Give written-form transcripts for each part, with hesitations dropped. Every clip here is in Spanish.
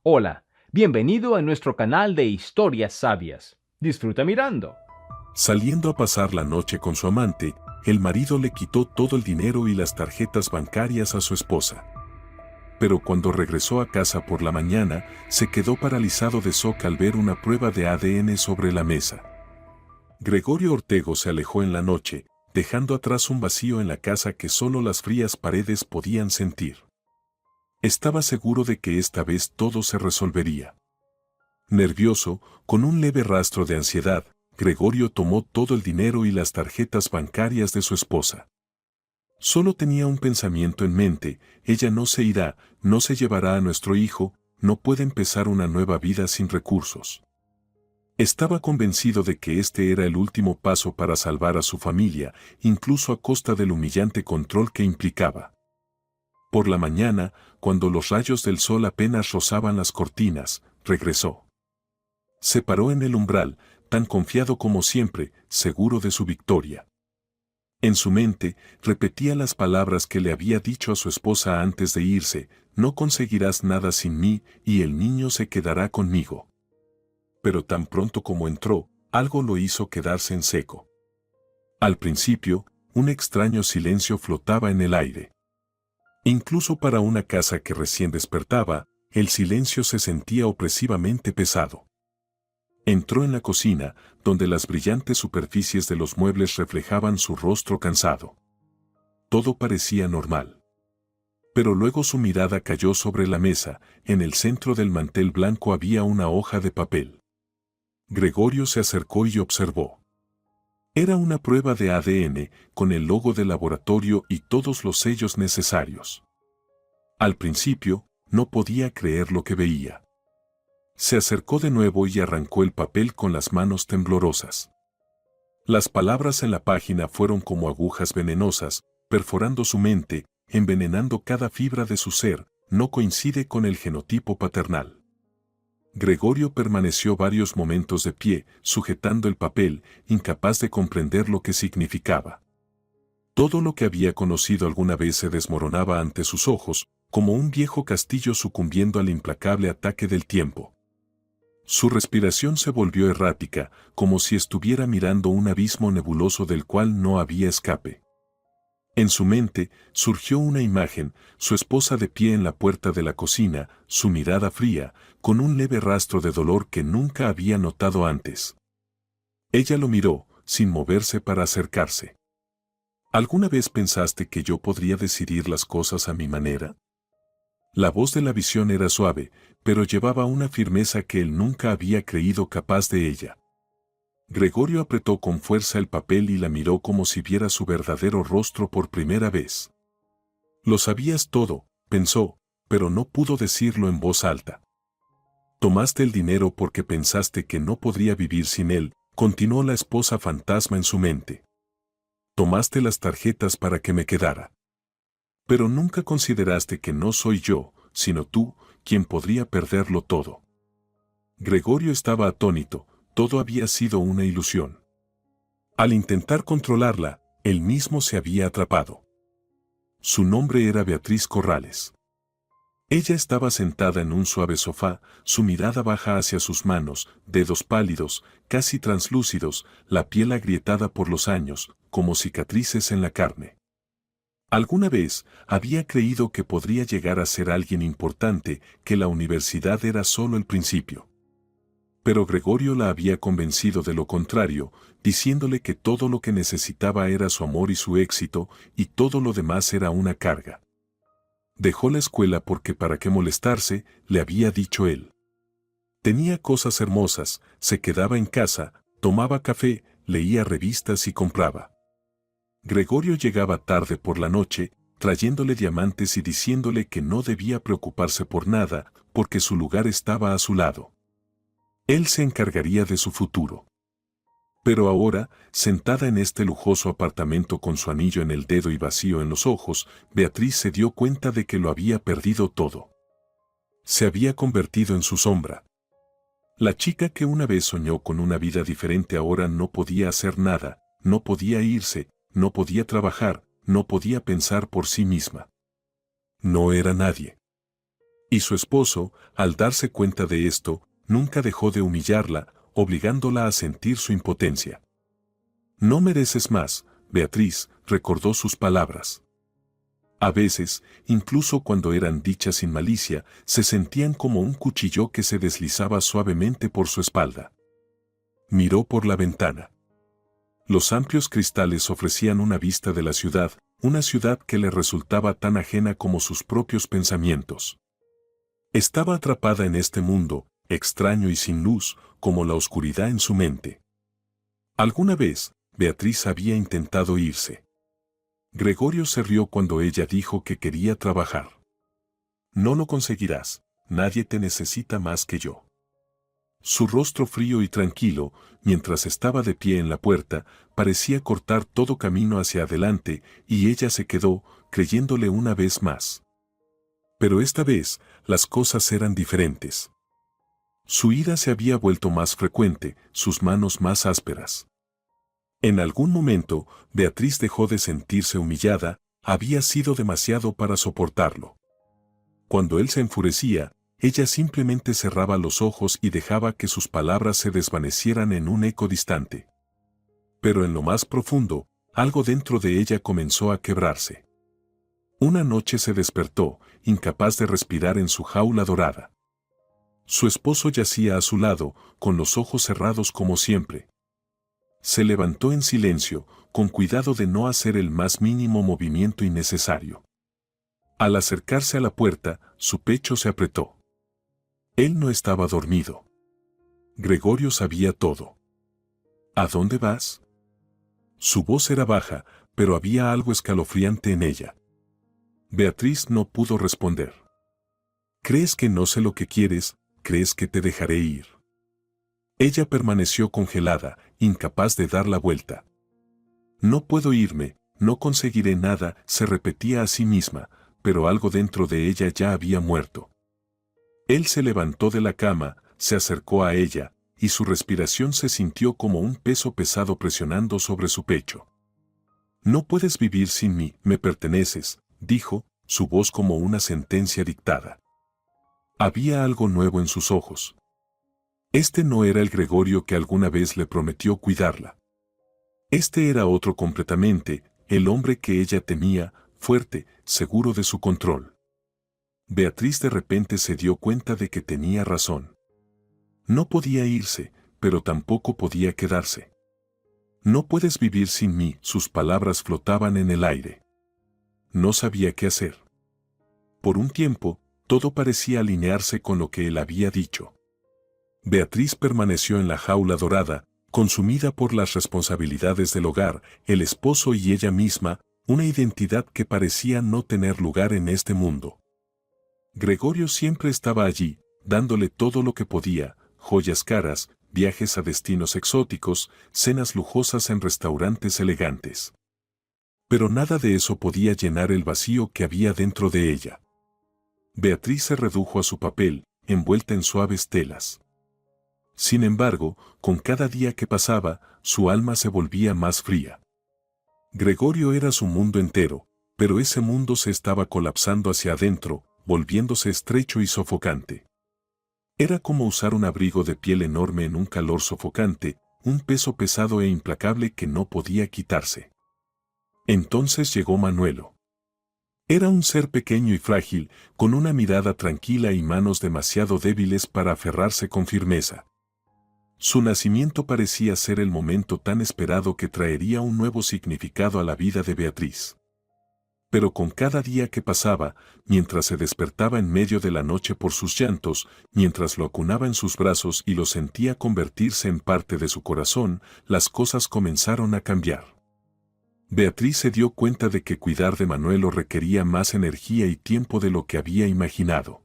Hola, bienvenido a nuestro canal de historias sabias. Disfruta mirando. Saliendo a pasar la noche con su amante, el marido le quitó todo el dinero y las tarjetas bancarias a su esposa. Pero cuando regresó a casa por la mañana, se quedó paralizado de shock al ver una prueba de ADN sobre la mesa. Gregorio Ortego se alejó en la noche, dejando atrás un vacío en la casa que solo las frías paredes podían sentir. Estaba seguro de que esta vez todo se resolvería. Nervioso, con un leve rastro de ansiedad, Gregorio tomó todo el dinero y las tarjetas bancarias de su esposa. Solo tenía un pensamiento en mente: ella no se irá, no se llevará a nuestro hijo, no puede empezar una nueva vida sin recursos. Estaba convencido de que este era el último paso para salvar a su familia, incluso a costa del humillante control que implicaba. Por la mañana, cuando los rayos del sol apenas rozaban las cortinas, regresó. Se paró en el umbral, tan confiado como siempre, seguro de su victoria. En su mente, repetía las palabras que le había dicho a su esposa antes de irse: no conseguirás nada sin mí, y el niño se quedará conmigo. Pero tan pronto como entró, algo lo hizo quedarse en seco. Al principio, un extraño silencio flotaba en el aire. Incluso para una casa que recién despertaba, el silencio se sentía opresivamente pesado. Entró en la cocina, donde las brillantes superficies de los muebles reflejaban su rostro cansado. Todo parecía normal. Pero luego su mirada cayó sobre la mesa. En el centro del mantel blanco había una hoja de papel. Gregorio se acercó y observó. Era una prueba de ADN, con el logo del laboratorio y todos los sellos necesarios. Al principio, no podía creer lo que veía. Se acercó de nuevo y arrancó el papel con las manos temblorosas. Las palabras en la página fueron como agujas venenosas, perforando su mente, envenenando cada fibra de su ser: no coincide con el genotipo paternal. Gregorio permaneció varios momentos de pie, sujetando el papel, incapaz de comprender lo que significaba. Todo lo que había conocido alguna vez se desmoronaba ante sus ojos, como un viejo castillo sucumbiendo al implacable ataque del tiempo. Su respiración se volvió errática, como si estuviera mirando un abismo nebuloso del cual no había escape. En su mente surgió una imagen: su esposa de pie en la puerta de la cocina, su mirada fría, con un leve rastro de dolor que nunca había notado antes. Ella lo miró, sin moverse para acercarse. ¿Alguna vez pensaste que yo podría decidir las cosas a mi manera? La voz de la visión era suave, pero llevaba una firmeza que él nunca había creído capaz de ella. Gregorio apretó con fuerza el papel y la miró como si viera su verdadero rostro por primera vez. Lo sabías todo, pensó, pero no pudo decirlo en voz alta. Tomaste el dinero porque pensaste que no podría vivir sin él, continuó la esposa fantasma en su mente. Tomaste las tarjetas para que me quedara. Pero nunca consideraste que no soy yo, sino tú, quien podría perderlo todo. Gregorio estaba atónito: todo había sido una ilusión. Al intentar controlarla, él mismo se había atrapado. Su nombre era Beatriz Corrales. Ella estaba sentada en un suave sofá, su mirada baja hacia sus manos, dedos pálidos, casi translúcidos, la piel agrietada por los años, como cicatrices en la carne. Alguna vez había creído que podría llegar a ser alguien importante, que la universidad era solo el principio. Pero Gregorio la había convencido de lo contrario, diciéndole que todo lo que necesitaba era su amor y su éxito, y todo lo demás era una carga. Dejó la escuela porque ¿para qué molestarse?, le había dicho él. Tenía cosas hermosas, se quedaba en casa, tomaba café, leía revistas y compraba. Gregorio llegaba tarde por la noche, trayéndole diamantes y diciéndole que no debía preocuparse por nada, porque su lugar estaba a su lado. Él se encargaría de su futuro. Pero ahora, sentada en este lujoso apartamento con su anillo en el dedo y vacío en los ojos, Beatriz se dio cuenta de que lo había perdido todo. Se había convertido en su sombra. La chica que una vez soñó con una vida diferente ahora no podía hacer nada, no podía irse, no podía trabajar, no podía pensar por sí misma. No era nadie. Y su esposo, al darse cuenta de esto, nunca dejó de humillarla, obligándola a sentir su impotencia. No mereces más, Beatriz, recordó sus palabras. A veces, incluso cuando eran dichas sin malicia, se sentían como un cuchillo que se deslizaba suavemente por su espalda. Miró por la ventana. Los amplios cristales ofrecían una vista de la ciudad, una ciudad que le resultaba tan ajena como sus propios pensamientos. Estaba atrapada en este mundo, extraño y sin luz, como la oscuridad en su mente. Alguna vez, Beatriz había intentado irse. Gregorio se rió cuando ella dijo que quería trabajar. No lo conseguirás, nadie te necesita más que yo. Su rostro frío y tranquilo, mientras estaba de pie en la puerta, parecía cortar todo camino hacia adelante, y ella se quedó, creyéndole una vez más. Pero esta vez, las cosas eran diferentes. Su ira se había vuelto más frecuente, sus manos más ásperas. En algún momento, Beatriz dejó de sentirse humillada, había sido demasiado para soportarlo. Cuando él se enfurecía, ella simplemente cerraba los ojos y dejaba que sus palabras se desvanecieran en un eco distante. Pero en lo más profundo, algo dentro de ella comenzó a quebrarse. Una noche se despertó, incapaz de respirar en su jaula dorada. Su esposo yacía a su lado, con los ojos cerrados como siempre. Se levantó en silencio, con cuidado de no hacer el más mínimo movimiento innecesario. Al acercarse a la puerta, su pecho se apretó. Él no estaba dormido. Gregorio sabía todo. ¿A dónde vas? Su voz era baja, pero había algo escalofriante en ella. Beatriz no pudo responder. ¿Crees que no sé lo que quieres? ¿Crees que te dejaré ir? Ella permaneció congelada, incapaz de dar la vuelta. No puedo irme, no conseguiré nada, se repetía a sí misma, pero algo dentro de ella ya había muerto. Él se levantó de la cama, se acercó a ella, y su respiración se sintió como un peso pesado presionando sobre su pecho. No puedes vivir sin mí, me perteneces, dijo, su voz como una sentencia dictada. Había algo nuevo en sus ojos. Este no era el Gregorio que alguna vez le prometió cuidarla. Este era otro completamente, el hombre que ella temía, fuerte, seguro de su control. Beatriz de repente se dio cuenta de que tenía razón. No podía irse, pero tampoco podía quedarse. No puedes vivir sin mí, sus palabras flotaban en el aire. No sabía qué hacer. Por un tiempo, todo parecía alinearse con lo que él había dicho. Beatriz permaneció en la jaula dorada, consumida por las responsabilidades del hogar, el esposo y ella misma, una identidad que parecía no tener lugar en este mundo. Gregorio siempre estaba allí, dándole todo lo que podía, joyas caras, viajes a destinos exóticos, cenas lujosas en restaurantes elegantes. Pero nada de eso podía llenar el vacío que había dentro de ella. Beatriz se redujo a su papel, envuelta en suaves telas. Sin embargo, con cada día que pasaba, su alma se volvía más fría. Gregorio era su mundo entero, pero ese mundo se estaba colapsando hacia adentro, volviéndose estrecho y sofocante. Era como usar un abrigo de piel enorme en un calor sofocante, un peso pesado e implacable que no podía quitarse. Entonces llegó Manuelo. Era un ser pequeño y frágil, con una mirada tranquila y manos demasiado débiles para aferrarse con firmeza. Su nacimiento parecía ser el momento tan esperado que traería un nuevo significado a la vida de Beatriz. Pero con cada día que pasaba, mientras se despertaba en medio de la noche por sus llantos, mientras lo acunaba en sus brazos y lo sentía convertirse en parte de su corazón, las cosas comenzaron a cambiar. Beatriz se dio cuenta de que cuidar de Manuelo requería más energía y tiempo de lo que había imaginado.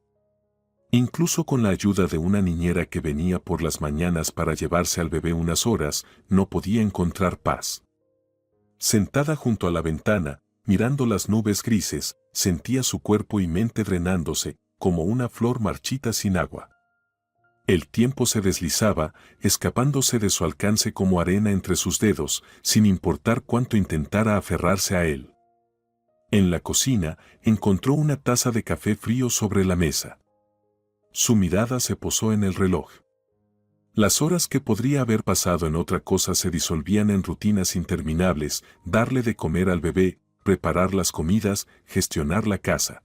Incluso con la ayuda de una niñera que venía por las mañanas para llevarse al bebé unas horas, no podía encontrar paz. Sentada junto a la ventana, mirando las nubes grises, sentía su cuerpo y mente drenándose, como una flor marchita sin agua. El tiempo se deslizaba, escapándose de su alcance como arena entre sus dedos, sin importar cuánto intentara aferrarse a él. En la cocina, encontró una taza de café frío sobre la mesa. Su mirada se posó en el reloj. Las horas que podría haber pasado en otra cosa se disolvían en rutinas interminables: darle de comer al bebé, preparar las comidas, gestionar la casa.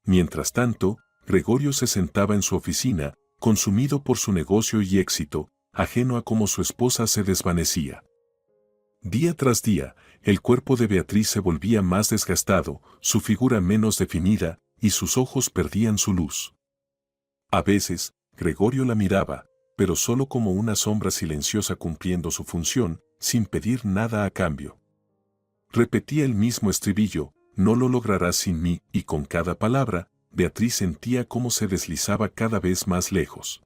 Mientras tanto, Gregorio se sentaba en su oficina, consumido por su negocio y éxito, ajeno a cómo su esposa se desvanecía. Día tras día, el cuerpo de Beatriz se volvía más desgastado, su figura menos definida, y sus ojos perdían su luz. A veces, Gregorio la miraba, pero solo como una sombra silenciosa cumpliendo su función, sin pedir nada a cambio. Repetía el mismo estribillo: no lo lograrás sin mí, y con cada palabra, Beatriz sentía cómo se deslizaba cada vez más lejos.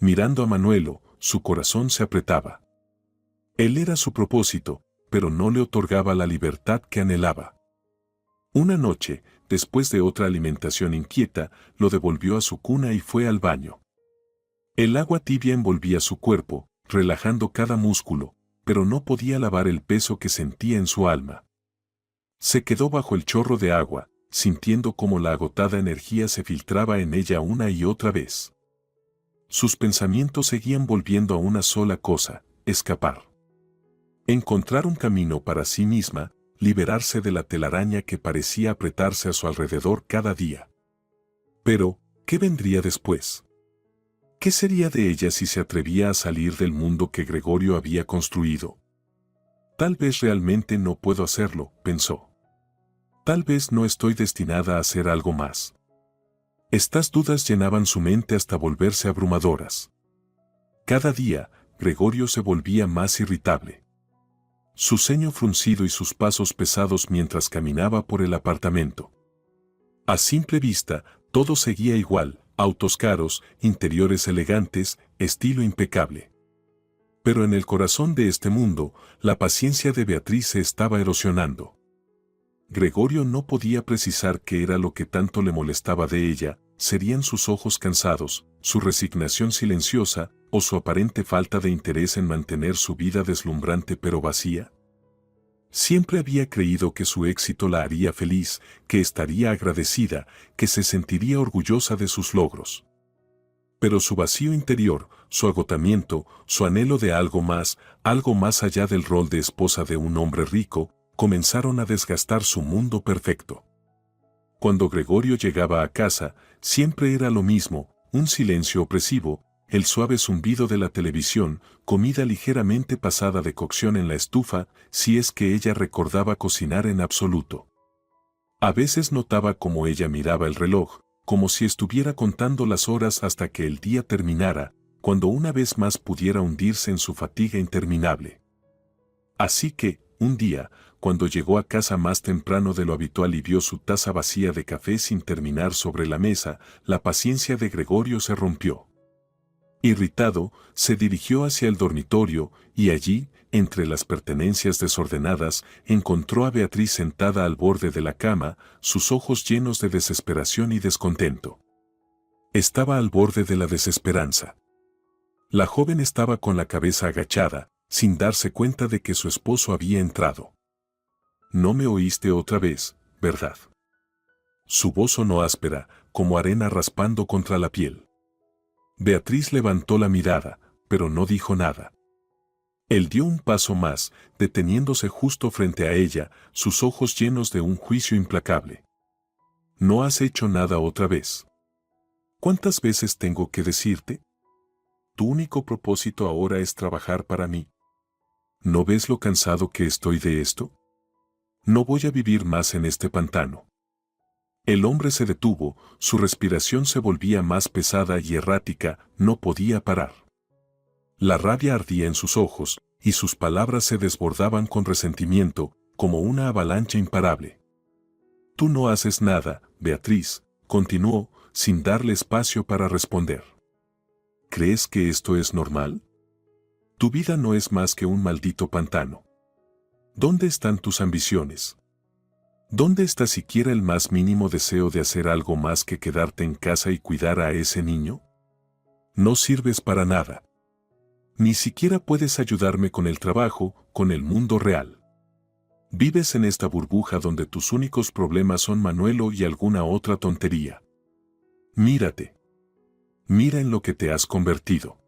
Mirando a Manuelo, su corazón se apretaba. Él era su propósito, pero no le otorgaba la libertad que anhelaba. Una noche, después de otra alimentación inquieta, lo devolvió a su cuna y fue al baño. El agua tibia envolvía su cuerpo, relajando cada músculo, pero no podía lavar el peso que sentía en su alma. Se quedó bajo el chorro de agua, sintiendo cómo la agotada energía se filtraba en ella una y otra vez. Sus pensamientos seguían volviendo a una sola cosa: escapar. Encontrar un camino para sí misma, liberarse de la telaraña que parecía apretarse a su alrededor cada día. Pero, ¿qué vendría después? ¿Qué sería de ella si se atrevía a salir del mundo que Gregorio había construido? Tal vez realmente no puedo hacerlo, pensó. Tal vez no estoy destinada a hacer algo más. Estas dudas llenaban su mente hasta volverse abrumadoras. Cada día, Gregorio se volvía más irritable. Su ceño fruncido y sus pasos pesados mientras caminaba por el apartamento. A simple vista, todo seguía igual: autos caros, interiores elegantes, estilo impecable. Pero en el corazón de este mundo, la paciencia de Beatriz se estaba erosionando. Gregorio no podía precisar qué era lo que tanto le molestaba de ella: serían sus ojos cansados, su resignación silenciosa, o su aparente falta de interés en mantener su vida deslumbrante pero vacía. Siempre había creído que su éxito la haría feliz, que estaría agradecida, que se sentiría orgullosa de sus logros. Pero su vacío interior, su agotamiento, su anhelo de algo más allá del rol de esposa de un hombre rico, comenzaron a desgastar su mundo perfecto. Cuando Gregorio llegaba a casa, siempre era lo mismo: un silencio opresivo, el suave zumbido de la televisión, comida ligeramente pasada de cocción en la estufa, si es que ella recordaba cocinar en absoluto. A veces notaba cómo ella miraba el reloj, como si estuviera contando las horas hasta que el día terminara, cuando una vez más pudiera hundirse en su fatiga interminable. Así que, un día, cuando llegó a casa más temprano de lo habitual y vio su taza vacía de café sin terminar sobre la mesa, la paciencia de Gregorio se rompió. Irritado, se dirigió hacia el dormitorio, y allí, entre las pertenencias desordenadas, encontró a Beatriz sentada al borde de la cama, sus ojos llenos de desesperación y descontento. Estaba al borde de la desesperanza. La joven estaba con la cabeza agachada, sin darse cuenta de que su esposo había entrado. «No me oíste otra vez, ¿verdad?». Su voz sonó áspera, como arena raspando contra la piel. Beatriz levantó la mirada, pero no dijo nada. Él dio un paso más, deteniéndose justo frente a ella, sus ojos llenos de un juicio implacable. «¿No has hecho nada otra vez? ¿Cuántas veces tengo que decirte? Tu único propósito ahora es trabajar para mí. ¿No ves lo cansado que estoy de esto? No voy a vivir más en este pantano». El hombre se detuvo, su respiración se volvía más pesada y errática, no podía parar. La rabia ardía en sus ojos, y sus palabras se desbordaban con resentimiento, como una avalancha imparable. «Tú no haces nada, Beatriz», continuó, sin darle espacio para responder. «¿Crees que esto es normal? Tu vida no es más que un maldito pantano. ¿Dónde están tus ambiciones? ¿Dónde está siquiera el más mínimo deseo de hacer algo más que quedarte en casa y cuidar a ese niño? No sirves para nada. Ni siquiera puedes ayudarme con el trabajo, con el mundo real. Vives en esta burbuja donde tus únicos problemas son Manuelo y alguna otra tontería. Mírate. Mira en lo que te has convertido.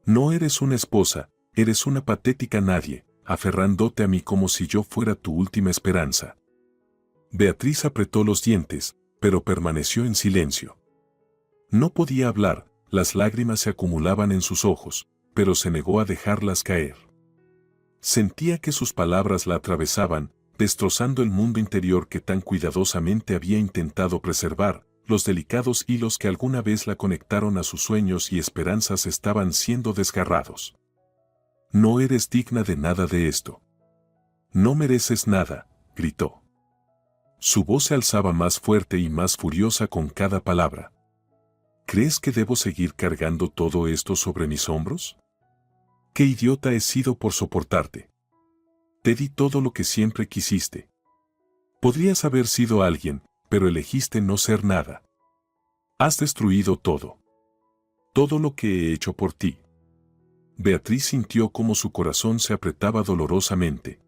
No eres una esposa, eres una patética nadie, aferrándote a mí como si yo fuera tu última esperanza. Beatriz apretó los dientes, pero permaneció en silencio. No podía hablar, las lágrimas se acumulaban en sus ojos, pero se negó a dejarlas caer. Sentía que sus palabras la atravesaban, destrozando el mundo interior que tan cuidadosamente había intentado preservar. Los delicados hilos que alguna vez la conectaron a sus sueños y esperanzas estaban siendo desgarrados. No eres digna de nada de esto. No mereces nada, gritó. Su voz se alzaba más fuerte y más furiosa con cada palabra. ¿Crees que debo seguir cargando todo esto sobre mis hombros? ¡Qué idiota he sido por soportarte! Te di todo lo que siempre quisiste. Podrías haber sido alguien, pero elegiste no ser nada. Has destruido todo. Todo lo que he hecho por ti. Beatriz sintió cómo su corazón se apretaba dolorosamente.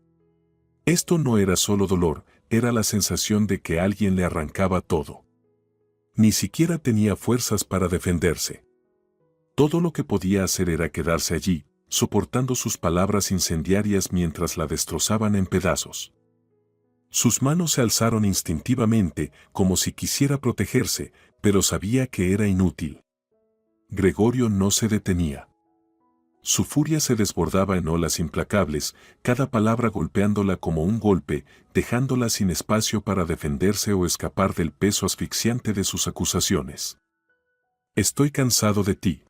Esto no era solo dolor, era la sensación de que alguien le arrancaba todo. Ni siquiera tenía fuerzas para defenderse. Todo lo que podía hacer era quedarse allí, soportando sus palabras incendiarias mientras la destrozaban en pedazos. Sus manos se alzaron instintivamente, como si quisiera protegerse, pero sabía que era inútil. Gregorio no se detenía. Su furia se desbordaba en olas implacables, cada palabra golpeándola como un golpe, dejándola sin espacio para defenderse o escapar del peso asfixiante de sus acusaciones. Estoy cansado de ti.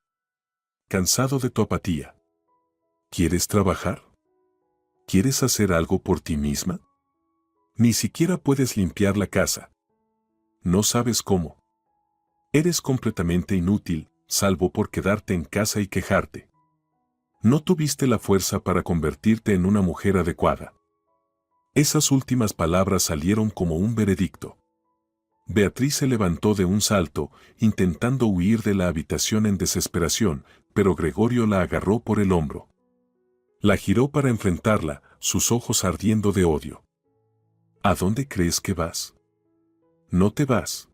Cansado de tu apatía. ¿Quieres trabajar? ¿Quieres hacer algo por ti misma? Ni siquiera puedes limpiar la casa. No sabes cómo. Eres completamente inútil, salvo por quedarte en casa y quejarte. No tuviste la fuerza para convertirte en una mujer adecuada. Esas últimas palabras salieron como un veredicto. Beatriz se levantó de un salto, intentando huir de la habitación en desesperación, pero Gregorio la agarró por el hombro. La giró para enfrentarla, sus ojos ardiendo de odio. ¿A dónde crees que vas? No te vas.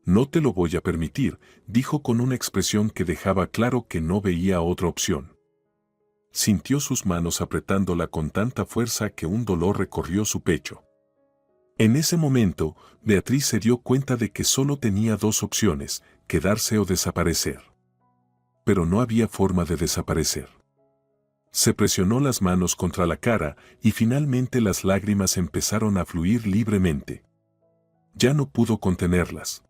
No te lo voy a permitir, dijo con una expresión que dejaba claro que no veía otra opción. Sintió sus manos apretándola con tanta fuerza que un dolor recorrió su pecho. En ese momento, Beatriz se dio cuenta de que solo tenía dos opciones, quedarse o desaparecer. Pero no había forma de desaparecer. Se presionó las manos contra la cara y finalmente las lágrimas empezaron a fluir libremente. Ya no pudo contenerlas.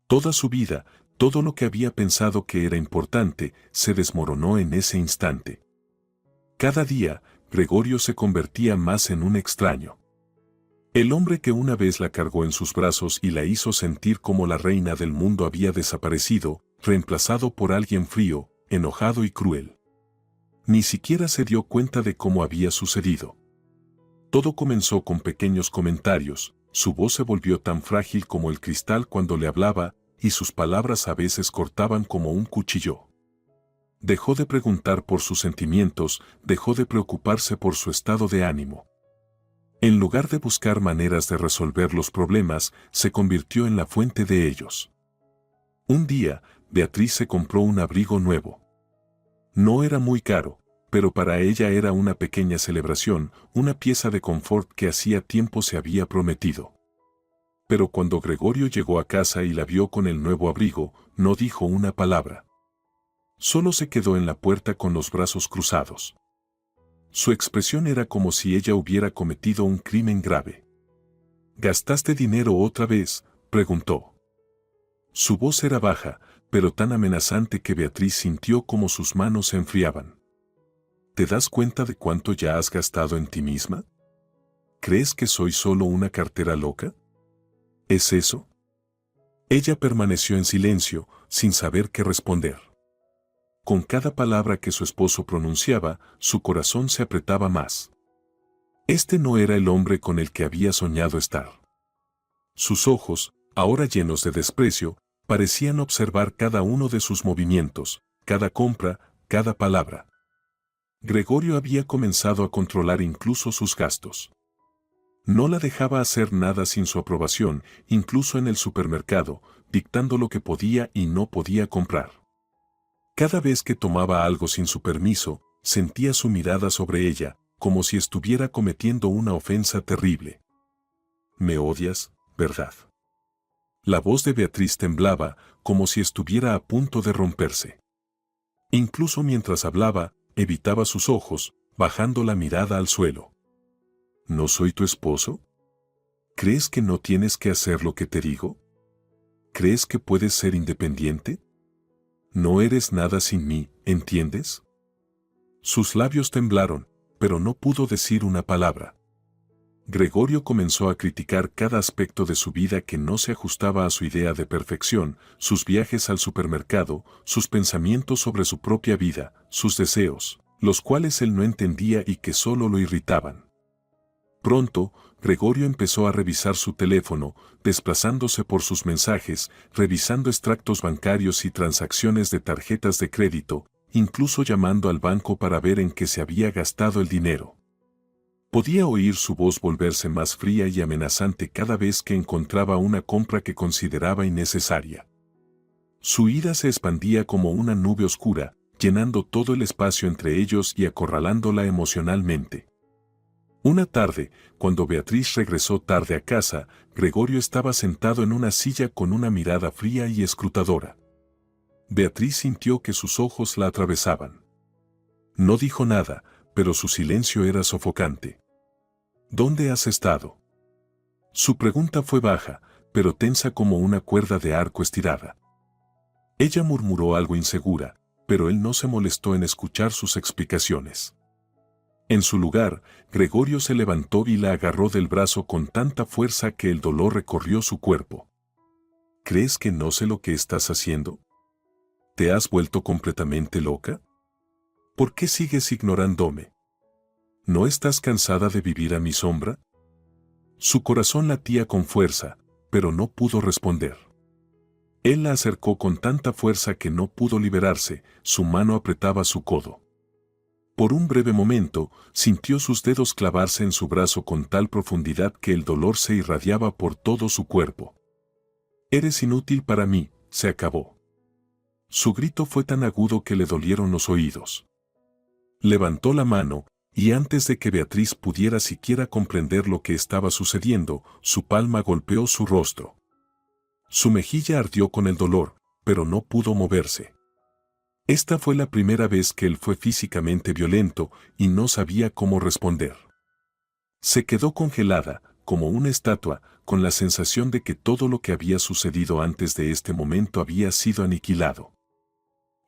Toda su vida, todo lo que había pensado que era importante, se desmoronó en ese instante. Cada día, Gregorio se convertía más en un extraño. El hombre que una vez la cargó en sus brazos y la hizo sentir como la reina del mundo había desaparecido, reemplazado por alguien frío, enojado y cruel. Ni siquiera se dio cuenta de cómo había sucedido. Todo comenzó con pequeños comentarios, su voz se volvió tan frágil como el cristal cuando le hablaba, y sus palabras a veces cortaban como un cuchillo. Dejó de preguntar por sus sentimientos, dejó de preocuparse por su estado de ánimo. En lugar de buscar maneras de resolver los problemas, se convirtió en la fuente de ellos. Un día, Beatriz se compró un abrigo nuevo. No era muy caro, pero para ella era una pequeña celebración, una pieza de confort que hacía tiempo se había prometido. Pero cuando Gregorio llegó a casa y la vio con el nuevo abrigo, no dijo una palabra. Solo se quedó en la puerta con los brazos cruzados. Su expresión era como si ella hubiera cometido un crimen grave. ¿Gastaste dinero otra vez?, preguntó. Su voz era baja, pero tan amenazante que Beatriz sintió como sus manos se enfriaban. ¿Te das cuenta de cuánto ya has gastado en ti misma? ¿Crees que soy solo una cartera loca? ¿Es eso? Ella permaneció en silencio, sin saber qué responder. Con cada palabra que su esposo pronunciaba, su corazón se apretaba más. Este no era el hombre con el que había soñado estar. Sus ojos, ahora llenos de desprecio, parecían observar cada uno de sus movimientos, cada compra, cada palabra. Gregorio había comenzado a controlar incluso sus gastos. No la dejaba hacer nada sin su aprobación, incluso en el supermercado, dictando lo que podía y no podía comprar. Cada vez que tomaba algo sin su permiso, sentía su mirada sobre ella, como si estuviera cometiendo una ofensa terrible. «Me odias, ¿verdad?». La voz de Beatriz temblaba, como si estuviera a punto de romperse. Incluso mientras hablaba, evitaba sus ojos, bajando la mirada al suelo. «¿No soy tu esposo? ¿Crees que no tienes que hacer lo que te digo? ¿Crees que puedes ser independiente? No eres nada sin mí, ¿entiendes?». Sus labios temblaron, pero no pudo decir una palabra. Gregorio comenzó a criticar cada aspecto de su vida que no se ajustaba a su idea de perfección, sus viajes al supermercado, sus pensamientos sobre su propia vida, sus deseos, los cuales él no entendía y que solo lo irritaban. Pronto, Gregorio empezó a revisar su teléfono, desplazándose por sus mensajes, revisando extractos bancarios y transacciones de tarjetas de crédito, incluso llamando al banco para ver en qué se había gastado el dinero. Podía oír su voz volverse más fría y amenazante cada vez que encontraba una compra que consideraba innecesaria. Su ira se expandía como una nube oscura, llenando todo el espacio entre ellos y acorralándola emocionalmente. Una tarde, cuando Beatriz regresó tarde a casa, Gregorio estaba sentado en una silla con una mirada fría y escrutadora. Beatriz sintió que sus ojos la atravesaban. No dijo nada, pero su silencio era sofocante. «¿Dónde has estado?». Su pregunta fue baja, pero tensa como una cuerda de arco estirada. Ella murmuró algo insegura, pero él no se molestó en escuchar sus explicaciones. En su lugar, Gregorio se levantó y la agarró del brazo con tanta fuerza que el dolor recorrió su cuerpo. «¿Crees que no sé lo que estás haciendo? ¿Te has vuelto completamente loca? ¿Por qué sigues ignorándome? ¿No estás cansada de vivir a mi sombra?». Su corazón latía con fuerza, pero no pudo responder. Él la acercó con tanta fuerza que no pudo liberarse, su mano apretaba su codo. Por un breve momento, sintió sus dedos clavarse en su brazo con tal profundidad que el dolor se irradiaba por todo su cuerpo. «Eres inútil para mí», se acabó. Su grito fue tan agudo que le dolieron los oídos. Levantó la mano, y antes de que Beatriz pudiera siquiera comprender lo que estaba sucediendo, su palma golpeó su rostro. Su mejilla ardió con el dolor, pero no pudo moverse. Esta fue la primera vez que él fue físicamente violento y no sabía cómo responder. Se quedó congelada, como una estatua, con la sensación de que todo lo que había sucedido antes de este momento había sido aniquilado.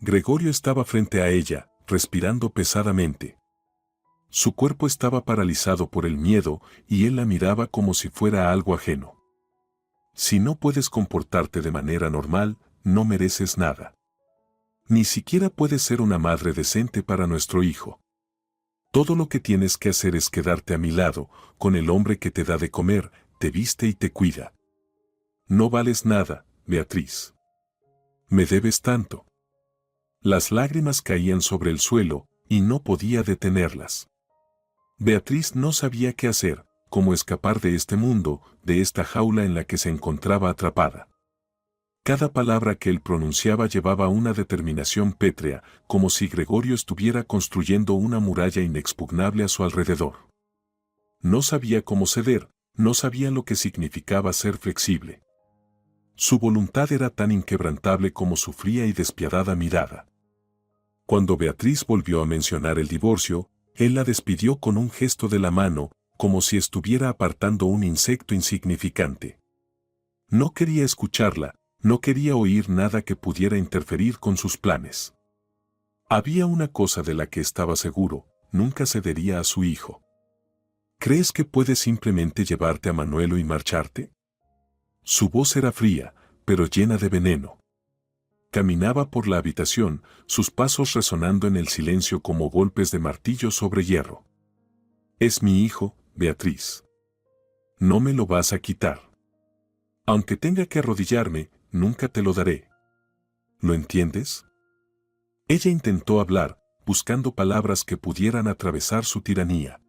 Gregorio estaba frente a ella, respirando pesadamente. Su cuerpo estaba paralizado por el miedo y él la miraba como si fuera algo ajeno. «Si no puedes comportarte de manera normal, no mereces nada. Ni siquiera puedes ser una madre decente para nuestro hijo. Todo lo que tienes que hacer es quedarte a mi lado, con el hombre que te da de comer, te viste y te cuida. No vales nada, Beatriz. Me debes tanto». Las lágrimas caían sobre el suelo, y no podía detenerlas. Beatriz no sabía qué hacer, cómo escapar de este mundo, de esta jaula en la que se encontraba atrapada. Cada palabra que él pronunciaba llevaba una determinación pétrea, como si Gregorio estuviera construyendo una muralla inexpugnable a su alrededor. No sabía cómo ceder, no sabía lo que significaba ser flexible. Su voluntad era tan inquebrantable como su fría y despiadada mirada. Cuando Beatriz volvió a mencionar el divorcio, él la despidió con un gesto de la mano, como si estuviera apartando un insecto insignificante. No quería escucharla, no quería oír nada que pudiera interferir con sus planes. Había una cosa de la que estaba seguro, nunca cedería a su hijo. ¿Crees que puedes simplemente llevarte a Manuelo y marcharte? Su voz era fría, pero llena de veneno. Caminaba por la habitación, sus pasos resonando en el silencio como golpes de martillo sobre hierro. Es mi hijo, Beatriz. No me lo vas a quitar. Aunque tenga que arrodillarme, nunca te lo daré. ¿Lo entiendes? Ella intentó hablar, buscando palabras que pudieran atravesar su tiranía.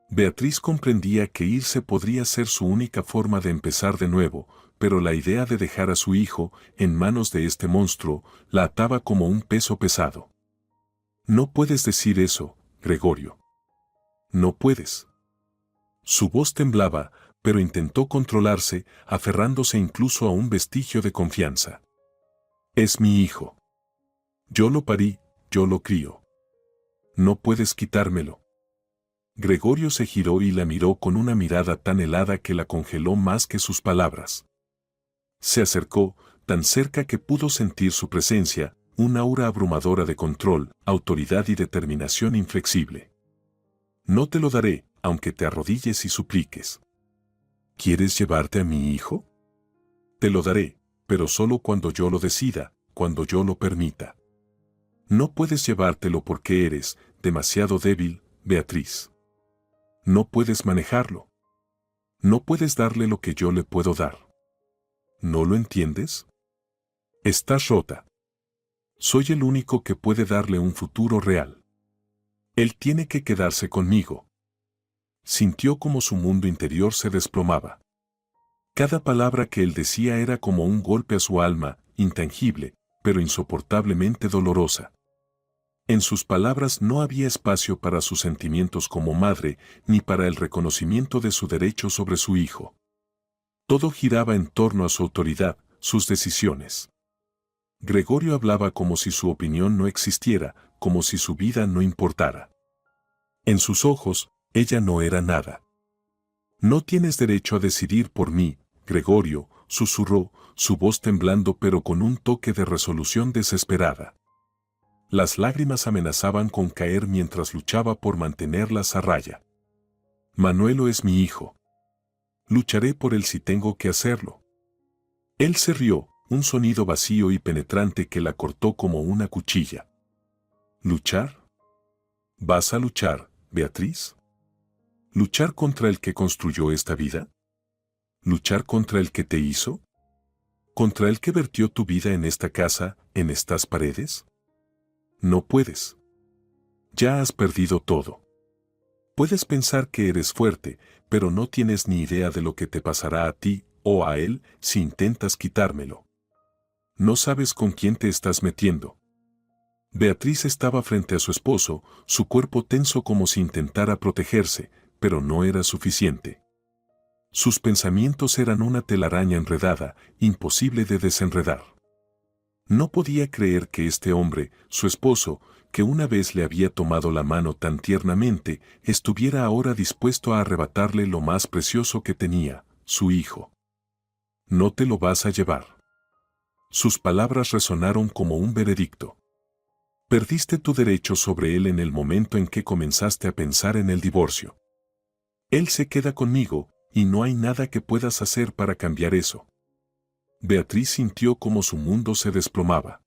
Beatriz comprendía que irse podría ser su única forma de empezar de nuevo, pero la idea de dejar a su hijo en manos de este monstruo la ataba como un peso pesado. No puedes decir eso, Gregorio. No puedes. Su voz temblaba, pero intentó controlarse, aferrándose incluso a un vestigio de confianza. Es mi hijo. Yo lo parí, yo lo crío. No puedes quitármelo. Gregorio se giró y la miró con una mirada tan helada que la congeló más que sus palabras. Se acercó, tan cerca que pudo sentir su presencia, una aura abrumadora de control, autoridad y determinación inflexible. No te lo daré, aunque te arrodilles y supliques. ¿Quieres llevarte a mi hijo? Te lo daré, pero solo cuando yo lo decida, cuando yo lo permita. No puedes llevártelo porque eres demasiado débil, Beatriz. No puedes manejarlo. No puedes darle lo que yo le puedo dar. ¿No lo entiendes? Estás rota. Soy el único que puede darle un futuro real. Él tiene que quedarse conmigo. Sintió como su mundo interior se desplomaba. Cada palabra que él decía era como un golpe a su alma, intangible, pero insoportablemente dolorosa. En sus palabras no había espacio para sus sentimientos como madre, ni para el reconocimiento de su derecho sobre su hijo. Todo giraba en torno a su autoridad, sus decisiones. Gregorio hablaba como si su opinión no existiera, como si su vida no importara. En sus ojos, ella no era nada. No tienes derecho a decidir por mí, Gregorio, susurró, su voz temblando pero con un toque de resolución desesperada. Las lágrimas amenazaban con caer mientras luchaba por mantenerlas a raya. Manuelo es mi hijo. Lucharé por él si tengo que hacerlo. Él se rió, un sonido vacío y penetrante que la cortó como una cuchilla. ¿Luchar? ¿Vas a luchar, Beatriz? ¿Luchar contra el que construyó esta vida? ¿Luchar contra el que te hizo? ¿Contra el que vertió tu vida en esta casa, en estas paredes? No puedes. Ya has perdido todo. Puedes pensar que eres fuerte, pero no tienes ni idea de lo que te pasará a ti o a él si intentas quitármelo. No sabes con quién te estás metiendo. Beatriz estaba frente a su esposo, su cuerpo tenso como si intentara protegerse, pero no era suficiente. Sus pensamientos eran una telaraña enredada, imposible de desenredar. No podía creer que este hombre, su esposo, que una vez le había tomado la mano tan tiernamente, estuviera ahora dispuesto a arrebatarle lo más precioso que tenía, su hijo. No te lo vas a llevar. Sus palabras resonaron como un veredicto. Perdiste tu derecho sobre él en el momento en que comenzaste a pensar en el divorcio. Él se queda conmigo, y no hay nada que puedas hacer para cambiar eso. Beatriz sintió como su mundo se desplomaba.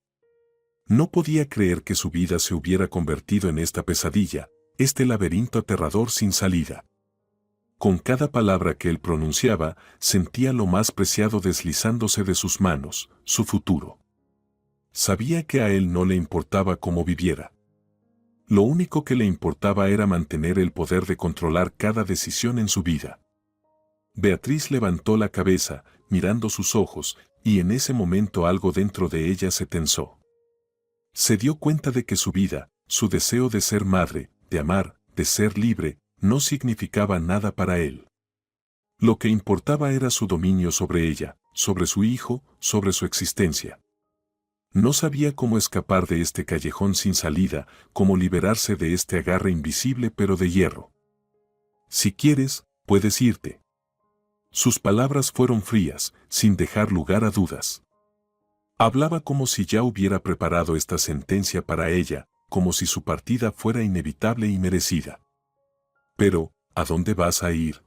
No podía creer que su vida se hubiera convertido en esta pesadilla, este laberinto aterrador sin salida. Con cada palabra que él pronunciaba, sentía lo más preciado deslizándose de sus manos, su futuro. Sabía que a él no le importaba cómo viviera. Lo único que le importaba era mantener el poder de controlar cada decisión en su vida. Beatriz levantó la cabeza, mirando sus ojos, y en ese momento algo dentro de ella se tensó. Se dio cuenta de que su vida, su deseo de ser madre, de amar, de ser libre, no significaba nada para él. Lo que importaba era su dominio sobre ella, sobre su hijo, sobre su existencia. No sabía cómo escapar de este callejón sin salida, cómo liberarse de este agarre invisible pero de hierro. Si quieres, puedes irte. Sus palabras fueron frías, sin dejar lugar a dudas. Hablaba como si ya hubiera preparado esta sentencia para ella, como si su partida fuera inevitable y merecida. Pero, ¿a dónde vas a ir,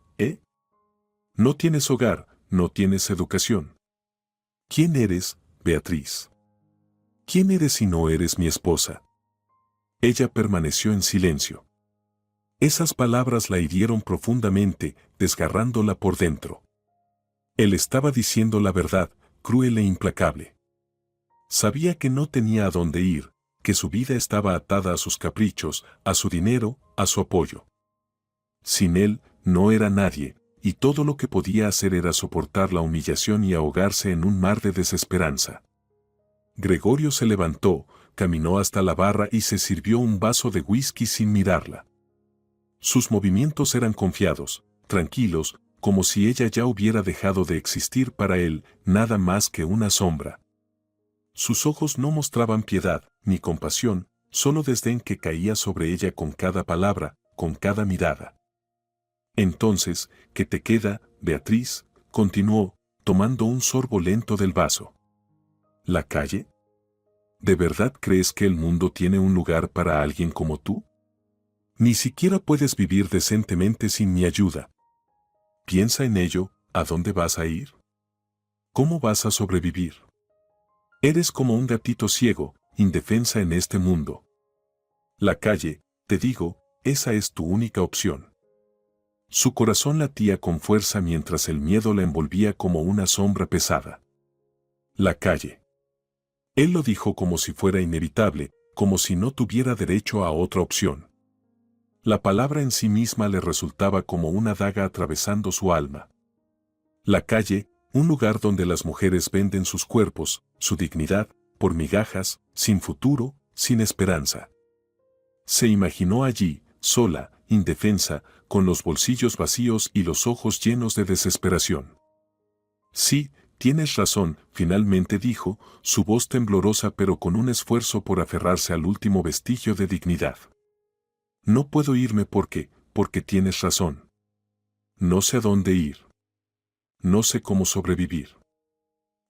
No tienes hogar, no tienes educación. ¿Quién eres, Beatriz? ¿Quién eres si no eres mi esposa? Ella permaneció en silencio. Esas palabras la hirieron profundamente, desgarrándola por dentro. Él estaba diciendo la verdad, cruel e implacable. Sabía que no tenía a dónde ir, que su vida estaba atada a sus caprichos, a su dinero, a su apoyo. Sin él, no era nadie, y todo lo que podía hacer era soportar la humillación y ahogarse en un mar de desesperanza. Gregorio se levantó, caminó hasta la barra y se sirvió un vaso de whisky sin mirarla. Sus movimientos eran confiados, tranquilos, como si ella ya hubiera dejado de existir para él, nada más que una sombra. Sus ojos no mostraban piedad, ni compasión, solo desdén que caía sobre ella con cada palabra, con cada mirada. Entonces, ¿qué te queda, Beatriz?, continuó, tomando un sorbo lento del vaso. ¿La calle? ¿De verdad crees que el mundo tiene un lugar para alguien como tú? Ni siquiera puedes vivir decentemente sin mi ayuda. Piensa en ello, ¿a dónde vas a ir? ¿Cómo vas a sobrevivir? Eres como un gatito ciego, indefensa en este mundo. La calle, te digo, esa es tu única opción. Su corazón latía con fuerza mientras el miedo la envolvía como una sombra pesada. La calle. Él lo dijo como si fuera inevitable, como si no tuviera derecho a otra opción. La palabra en sí misma le resultaba como una daga atravesando su alma. La calle, un lugar donde las mujeres venden sus cuerpos, su dignidad, por migajas, sin futuro, sin esperanza. Se imaginó allí, sola, indefensa, con los bolsillos vacíos y los ojos llenos de desesperación. Sí, tienes razón, finalmente dijo, su voz temblorosa pero con un esfuerzo por aferrarse al último vestigio de dignidad. No puedo irme porque tienes razón. No sé a dónde ir. No sé cómo sobrevivir.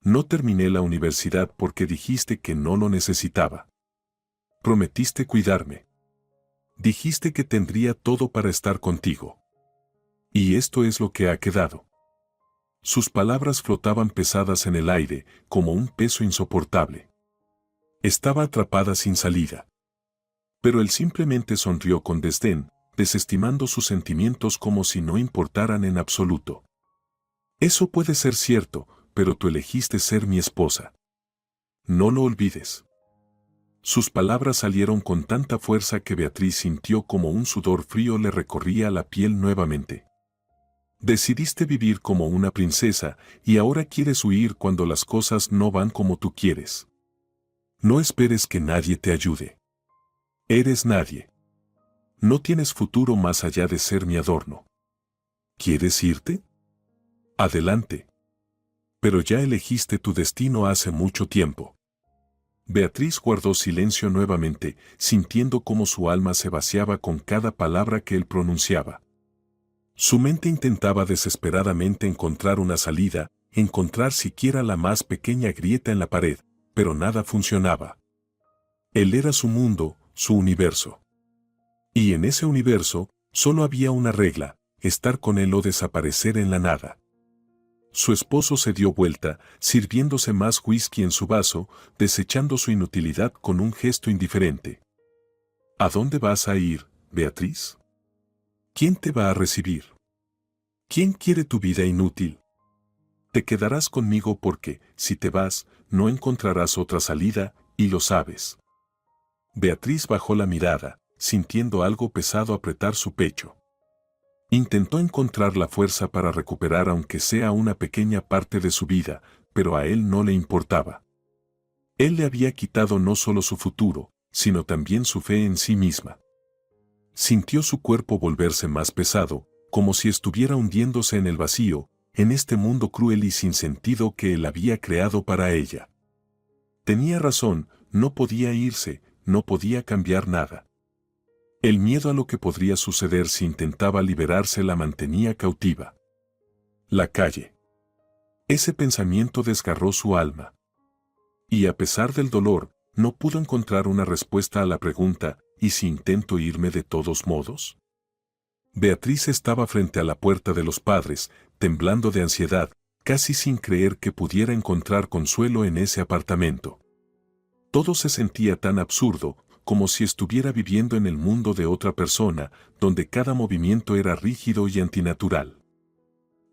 No terminé la universidad porque dijiste que no lo necesitaba. Prometiste cuidarme. Dijiste que tendría todo para estar contigo. Y esto es lo que ha quedado. Sus palabras flotaban pesadas en el aire, como un peso insoportable. Estaba atrapada sin salida. Pero él simplemente sonrió con desdén, desestimando sus sentimientos como si no importaran en absoluto. Eso puede ser cierto, pero tú elegiste ser mi esposa. No lo olvides. Sus palabras salieron con tanta fuerza que Beatriz sintió como un sudor frío le recorría la piel nuevamente. Decidiste vivir como una princesa y ahora quieres huir cuando las cosas no van como tú quieres. No esperes que nadie te ayude. Eres nadie. No tienes futuro más allá de ser mi adorno. ¿Quieres irte? Adelante. Pero ya elegiste tu destino hace mucho tiempo. Beatriz guardó silencio nuevamente, sintiendo cómo su alma se vaciaba con cada palabra que él pronunciaba. Su mente intentaba desesperadamente encontrar una salida, encontrar siquiera la más pequeña grieta en la pared, pero nada funcionaba. Él era su mundo, su universo. Y en ese universo, solo había una regla, estar con él o desaparecer en la nada. Su esposo se dio vuelta, sirviéndose más whisky en su vaso, desechando su inutilidad con un gesto indiferente. ¿A dónde vas a ir, Beatriz? ¿Quién te va a recibir? ¿Quién quiere tu vida inútil? Te quedarás conmigo porque, si te vas, no encontrarás otra salida, y lo sabes. Beatriz bajó la mirada, sintiendo algo pesado apretar su pecho. Intentó encontrar la fuerza para recuperar aunque sea una pequeña parte de su vida, pero a él no le importaba. Él le había quitado no solo su futuro, sino también su fe en sí misma. Sintió su cuerpo volverse más pesado, como si estuviera hundiéndose en el vacío, en este mundo cruel y sin sentido que él había creado para ella. Tenía razón, no podía irse, no podía cambiar nada. El miedo a lo que podría suceder si intentaba liberarse la mantenía cautiva. La calle. Ese pensamiento desgarró su alma. Y a pesar del dolor, no pudo encontrar una respuesta a la pregunta, ¿y si intento irme de todos modos? Beatriz estaba frente a la puerta de los padres, temblando de ansiedad, casi sin creer que pudiera encontrar consuelo en ese apartamento. Todo se sentía tan absurdo, como si estuviera viviendo en el mundo de otra persona, donde cada movimiento era rígido y antinatural.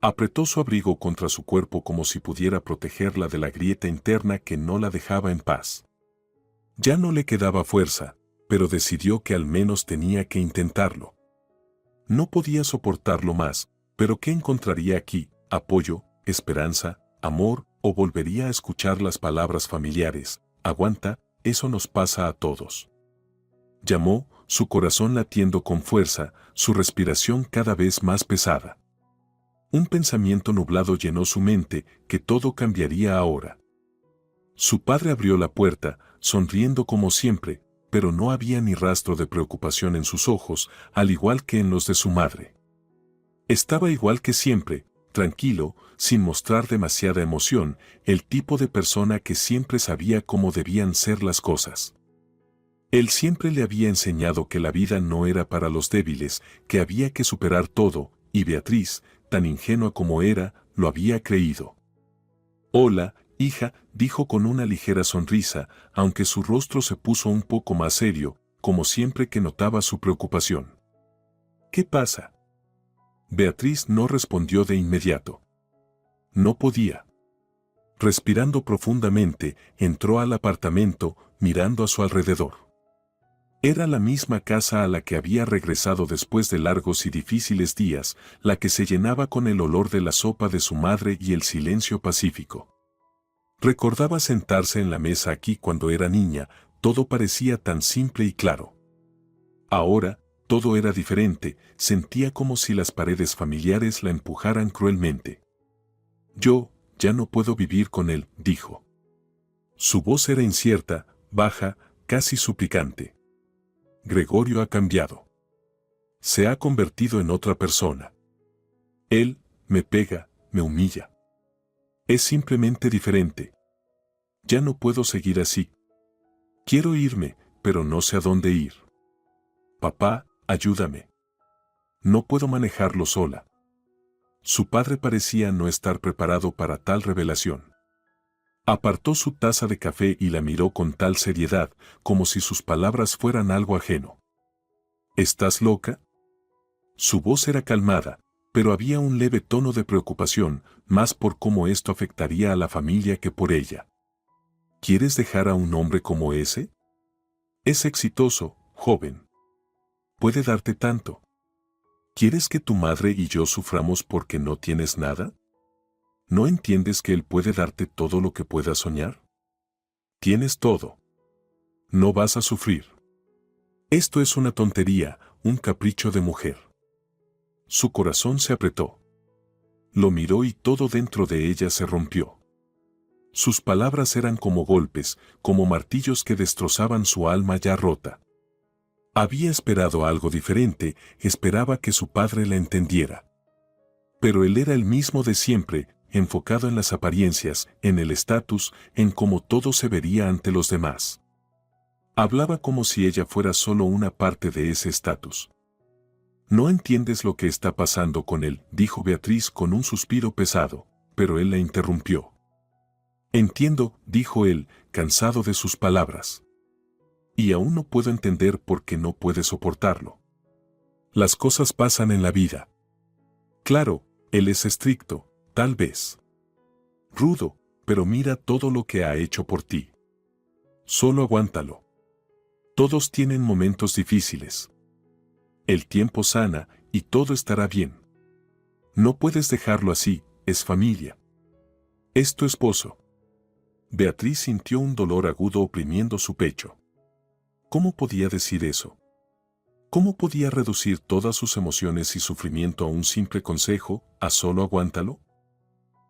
Apretó su abrigo contra su cuerpo como si pudiera protegerla de la grieta interna que no la dejaba en paz. Ya no le quedaba fuerza, pero decidió que al menos tenía que intentarlo. No podía soportarlo más, pero ¿qué encontraría aquí? ¿Apoyo, esperanza, amor, o volvería a escuchar las palabras familiares? Aguanta, eso nos pasa a todos. Llamó, su corazón latiendo con fuerza, su respiración cada vez más pesada. Un pensamiento nublado llenó su mente, que todo cambiaría ahora. Su padre abrió la puerta, sonriendo como siempre, pero no había ni rastro de preocupación en sus ojos, al igual que en los de su madre. Estaba igual que siempre, tranquilo, sin mostrar demasiada emoción, el tipo de persona que siempre sabía cómo debían ser las cosas. Él siempre le había enseñado que la vida no era para los débiles, que había que superar todo, y Beatriz, tan ingenua como era, lo había creído. «Hola, hija», dijo con una ligera sonrisa, aunque su rostro se puso un poco más serio, como siempre que notaba su preocupación. «¿Qué pasa?». Beatriz no respondió de inmediato. No podía. Respirando profundamente, entró al apartamento, mirando a su alrededor. Era la misma casa a la que había regresado después de largos y difíciles días, la que se llenaba con el olor de la sopa de su madre y el silencio pacífico. Recordaba sentarse en la mesa aquí cuando era niña, todo parecía tan simple y claro. Ahora, todo era diferente, sentía como si las paredes familiares la empujaran cruelmente. «Yo, ya no puedo vivir con él», dijo. Su voz era incierta, baja, casi suplicante. «Gregorio ha cambiado. Se ha convertido en otra persona. Él, me pega, me humilla. Es simplemente diferente. Ya no puedo seguir así. Quiero irme, pero no sé a dónde ir. Papá, ayúdame. No puedo manejarlo sola». Su padre parecía no estar preparado para tal revelación. Apartó su taza de café y la miró con tal seriedad, como si sus palabras fueran algo ajeno. «¿Estás loca?». Su voz era calmada, pero había un leve tono de preocupación, más por cómo esto afectaría a la familia que por ella. «¿Quieres dejar a un hombre como ese? Es exitoso, joven. Puede darte tanto. ¿Quieres que tu madre y yo suframos porque no tienes nada? ¿No entiendes que él puede darte todo lo que puedas soñar? Tienes todo. No vas a sufrir. Esto es una tontería, un capricho de mujer». Su corazón se apretó. Lo miró y todo dentro de ella se rompió. Sus palabras eran como golpes, como martillos que destrozaban su alma ya rota. Había esperado algo diferente, esperaba que su padre la entendiera. Pero él era el mismo de siempre, enfocado en las apariencias, en el estatus, en cómo todo se vería ante los demás. Hablaba como si ella fuera solo una parte de ese estatus. «No entiendes lo que está pasando con él», dijo Beatriz con un suspiro pesado, pero él la interrumpió. «Entiendo», dijo él, cansado de sus palabras. «Y aún no puedo entender por qué no puede soportarlo. Las cosas pasan en la vida. Claro, él es estricto, tal vez. Rudo, pero mira todo lo que ha hecho por ti. Solo aguántalo. Todos tienen momentos difíciles. El tiempo sana y todo estará bien. No puedes dejarlo así, es familia. Es tu esposo». Beatriz sintió un dolor agudo oprimiendo su pecho. ¿Cómo podía decir eso? ¿Cómo podía reducir todas sus emociones y sufrimiento a un simple consejo, a solo aguántalo?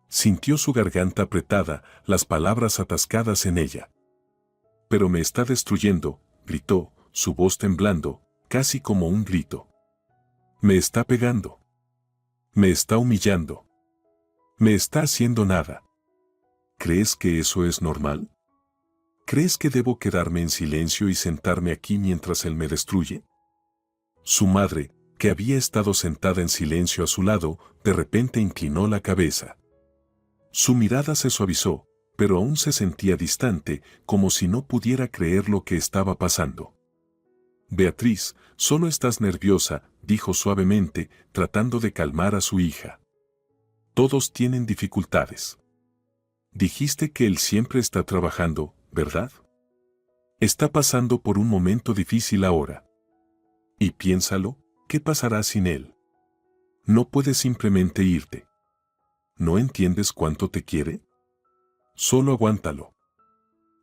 Sintió su garganta apretada, las palabras atascadas en ella. «Pero me está destruyendo», gritó, su voz temblando, casi como un grito. «Me está pegando. Me está humillando. Me está haciendo nada. ¿Crees que eso es normal? ¿Crees que debo quedarme en silencio y sentarme aquí mientras él me destruye?». Su madre, que había estado sentada en silencio a su lado, de repente inclinó la cabeza. Su mirada se suavizó, pero aún se sentía distante, como si no pudiera creer lo que estaba pasando. «Beatriz, solo estás nerviosa», dijo suavemente, tratando de calmar a su hija. «Todos tienen dificultades. Dijiste que él siempre está trabajando, ¿verdad? Está pasando por un momento difícil ahora. Y piénsalo, ¿Qué pasará sin él? No puedes simplemente irte. ¿No entiendes cuánto te quiere? Solo aguántalo.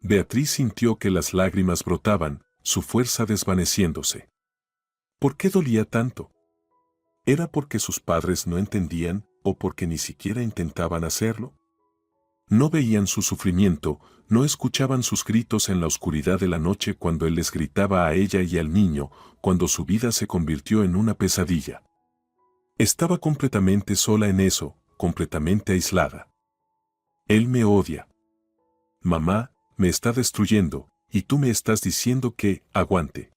Beatriz sintió que las lágrimas brotaban, su fuerza desvaneciéndose. ¿Por qué dolía tanto? ¿Era porque sus padres no entendían o porque ni siquiera intentaban hacerlo? No veían su sufrimiento, no escuchaban sus gritos en la oscuridad de la noche cuando él les gritaba a ella y al niño, cuando su vida se convirtió en una pesadilla. Estaba completamente sola en eso, completamente aislada. Él me odia. Mamá, me está destruyendo, y tú me estás diciendo que, aguante.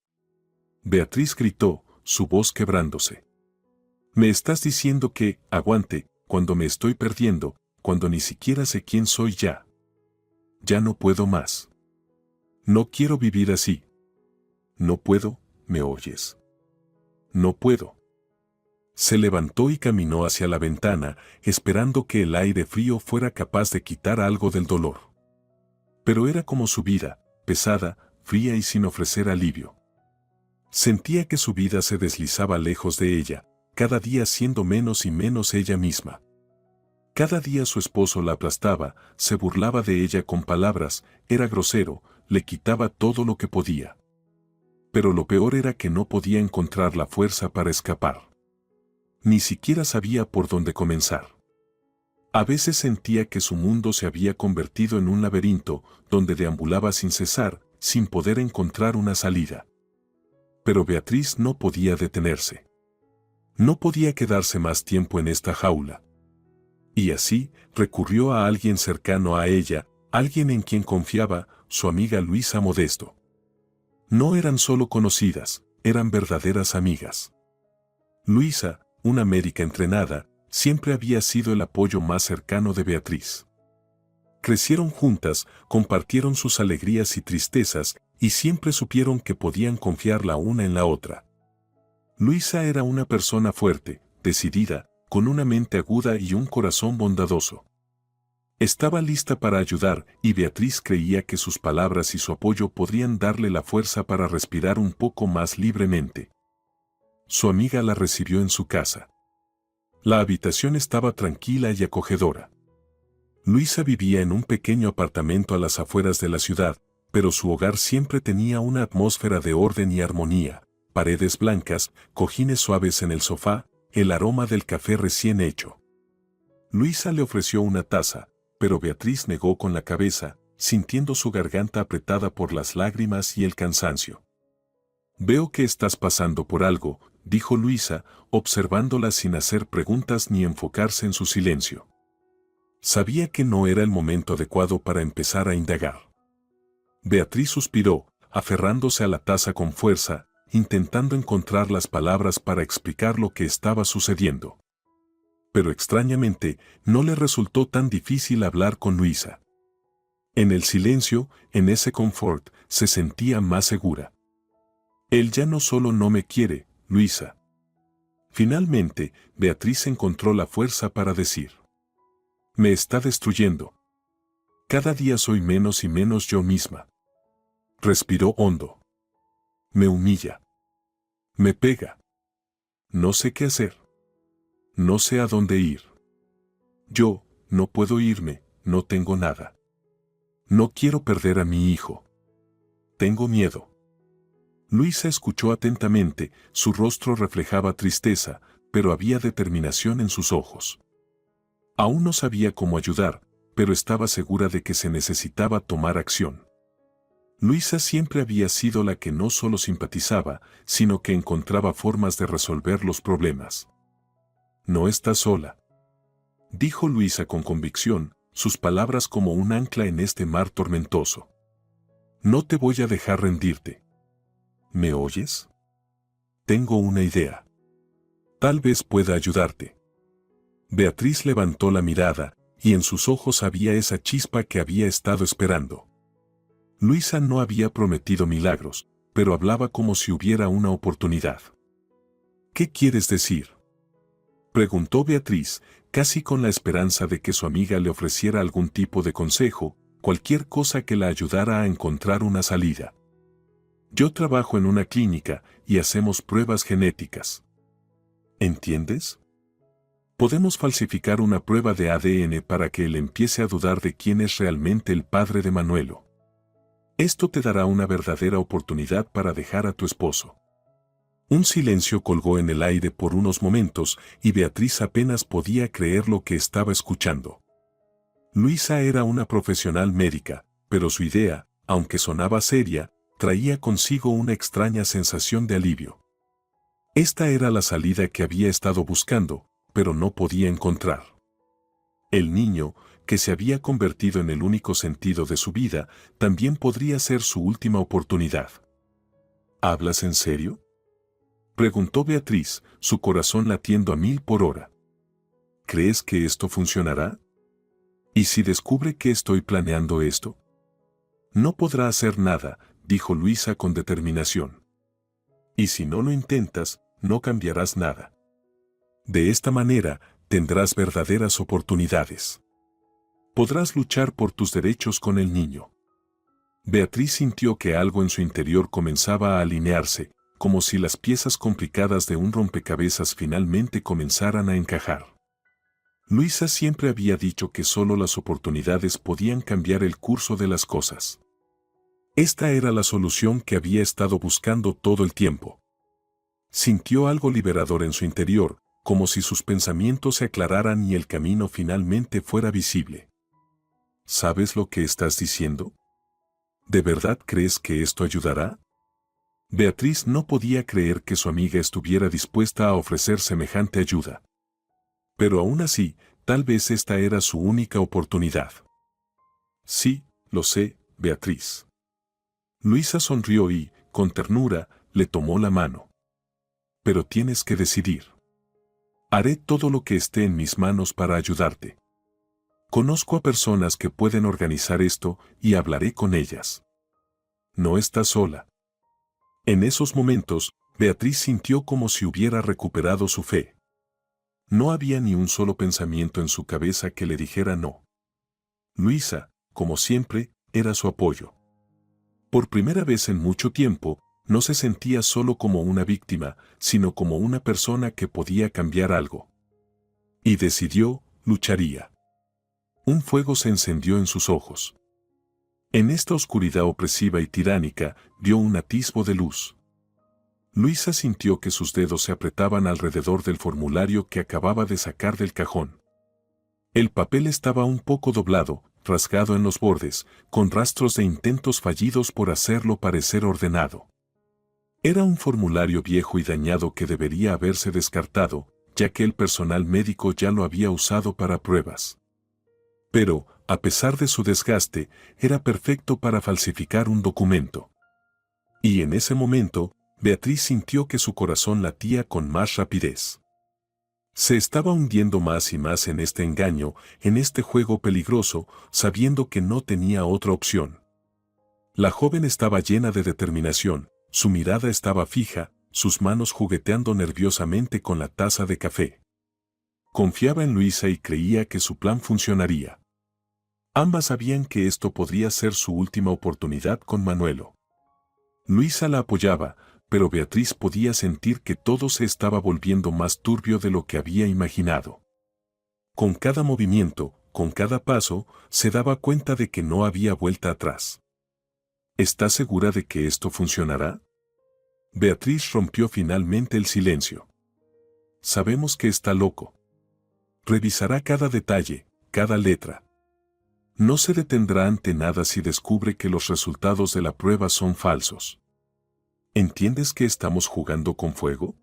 Beatriz gritó, su voz quebrándose. Me estás diciendo que, aguante, cuando me estoy perdiendo, cuando ni siquiera sé quién soy ya. Ya no puedo más. No quiero vivir así. No puedo, ¿me oyes? No puedo. Se levantó y caminó hacia la ventana, esperando que el aire frío fuera capaz de quitar algo del dolor. Pero era como su vida, pesada, fría y sin ofrecer alivio. Sentía que su vida se deslizaba lejos de ella, cada día siendo menos y menos ella misma. Cada día su esposo la aplastaba, se burlaba de ella con palabras, era grosero, le quitaba todo lo que podía. Pero lo peor era que no podía encontrar la fuerza para escapar. Ni siquiera sabía por dónde comenzar. A veces sentía que su mundo se había convertido en un laberinto, donde deambulaba sin cesar, sin poder encontrar una salida. Pero Beatriz no podía detenerse. No podía quedarse más tiempo en esta jaula. Y así, recurrió a alguien cercano a ella, alguien en quien confiaba, su amiga Luisa Modesto. No eran solo conocidas, eran verdaderas amigas. Luisa, una médica entrenada, siempre había sido el apoyo más cercano de Beatriz. Crecieron juntas, compartieron sus alegrías y tristezas, y siempre supieron que podían confiar la una en la otra. Luisa era una persona fuerte, decidida, con una mente aguda y un corazón bondadoso. Estaba lista para ayudar, y Beatriz creía que sus palabras y su apoyo podrían darle la fuerza para respirar un poco más libremente. Su amiga la recibió en su casa. La habitación estaba tranquila y acogedora. Luisa vivía en un pequeño apartamento a las afueras de la ciudad, pero su hogar siempre tenía una atmósfera de orden y armonía, paredes blancas, cojines suaves en el sofá, el aroma del café recién hecho. Luisa le ofreció una taza, pero Beatriz negó con la cabeza, sintiendo su garganta apretada por las lágrimas y el cansancio. «Veo que estás pasando por algo», dijo Luisa, observándola sin hacer preguntas ni enfocarse en su silencio. Sabía que no era el momento adecuado para empezar a indagar. Beatriz suspiró, aferrándose a la taza con fuerza, intentando encontrar las palabras para explicar lo que estaba sucediendo. Pero extrañamente, no le resultó tan difícil hablar con Luisa. En el silencio, en ese confort, se sentía más segura. Él ya no solo no me quiere, Luisa. Finalmente, Beatriz encontró la fuerza para decir. Me está destruyendo. Cada día soy menos y menos yo misma. Respiró hondo. Me humilla. Me pega. No sé qué hacer. No sé a dónde ir. Yo, no puedo irme, no tengo nada. No quiero perder a mi hijo. Tengo miedo. Luisa escuchó atentamente, su rostro reflejaba tristeza, pero había determinación en sus ojos. Aún no sabía cómo ayudar, pero estaba segura de que se necesitaba tomar acción. Luisa siempre había sido la que no solo simpatizaba, sino que encontraba formas de resolver los problemas. No estás sola, dijo Luisa con convicción, sus palabras como un ancla en este mar tormentoso. No te voy a dejar rendirte. ¿Me oyes? Tengo una idea. Tal vez pueda ayudarte. Beatriz levantó la mirada, y en sus ojos había esa chispa que había estado esperando. Luisa no había prometido milagros, pero hablaba como si hubiera una oportunidad. ¿Qué quieres decir?, preguntó Beatriz, casi con la esperanza de que su amiga le ofreciera algún tipo de consejo, cualquier cosa que la ayudara a encontrar una salida. Yo trabajo en una clínica y hacemos pruebas genéticas. ¿Entiendes? Podemos falsificar una prueba de ADN para que él empiece a dudar de quién es realmente el padre de Manuelo. Esto te dará una verdadera oportunidad para dejar a tu esposo. Un silencio colgó en el aire por unos momentos y Beatriz apenas podía creer lo que estaba escuchando. Luisa era una profesional médica, pero su idea, aunque sonaba seria, traía consigo una extraña sensación de alivio. Esta era la salida que había estado buscando, pero no podía encontrar. El niño, que se había convertido en el único sentido de su vida, también podría ser su última oportunidad. ¿Hablas en serio?, preguntó Beatriz, su corazón latiendo a 1000 por hora. ¿Crees que esto funcionará? ¿Y si descubre que estoy planeando esto? No podrá hacer nada, dijo Luisa con determinación. Y si no lo intentas, no cambiarás nada. De esta manera, tendrás verdaderas oportunidades. Podrás luchar por tus derechos con el niño. Beatriz sintió que algo en su interior comenzaba a alinearse, como si las piezas complicadas de un rompecabezas finalmente comenzaran a encajar. Luisa siempre había dicho que solo las oportunidades podían cambiar el curso de las cosas. Esta era la solución que había estado buscando todo el tiempo. Sintió algo liberador en su interior, como si sus pensamientos se aclararan y el camino finalmente fuera visible. ¿Sabes lo que estás diciendo? ¿De verdad crees que esto ayudará? Beatriz no podía creer que su amiga estuviera dispuesta a ofrecer semejante ayuda. Pero aún así, tal vez esta era su única oportunidad. Sí, lo sé, Beatriz. Luisa sonrió y, con ternura, le tomó la mano. Pero tienes que decidir. Haré todo lo que esté en mis manos para ayudarte. Conozco a personas que pueden organizar esto y hablaré con ellas. No estás sola. En esos momentos, Beatriz sintió como si hubiera recuperado su fe. No había ni un solo pensamiento en su cabeza que le dijera no. Luisa, como siempre, era su apoyo. Por primera vez en mucho tiempo, no se sentía solo como una víctima, sino como una persona que podía cambiar algo. Y decidió, lucharía. Un fuego se encendió en sus ojos. En esta oscuridad opresiva y tiránica, vio un atisbo de luz. Luisa sintió que sus dedos se apretaban alrededor del formulario que acababa de sacar del cajón. El papel estaba un poco doblado, rasgado en los bordes, con rastros de intentos fallidos por hacerlo parecer ordenado. Era un formulario viejo y dañado que debería haberse descartado, ya que el personal médico ya lo había usado para pruebas. Pero, a pesar de su desgaste, era perfecto para falsificar un documento. Y en ese momento, Beatriz sintió que su corazón latía con más rapidez. Se estaba hundiendo más y más en este engaño, en este juego peligroso, sabiendo que no tenía otra opción. La joven estaba llena de determinación, su mirada estaba fija, sus manos jugueteando nerviosamente con la taza de café. Confiaba en Luisa y creía que su plan funcionaría. Ambas sabían que esto podría ser su última oportunidad con Manuelo. Luisa la apoyaba, pero Beatriz podía sentir que todo se estaba volviendo más turbio de lo que había imaginado. Con cada movimiento, con cada paso, se daba cuenta de que no había vuelta atrás. ¿Estás segura de que esto funcionará? Beatriz rompió finalmente el silencio. Sabemos que está loco. Revisará cada detalle, cada letra. No se detendrá ante nada si descubre que los resultados de la prueba son falsos. ¿Entiendes que estamos jugando con fuego?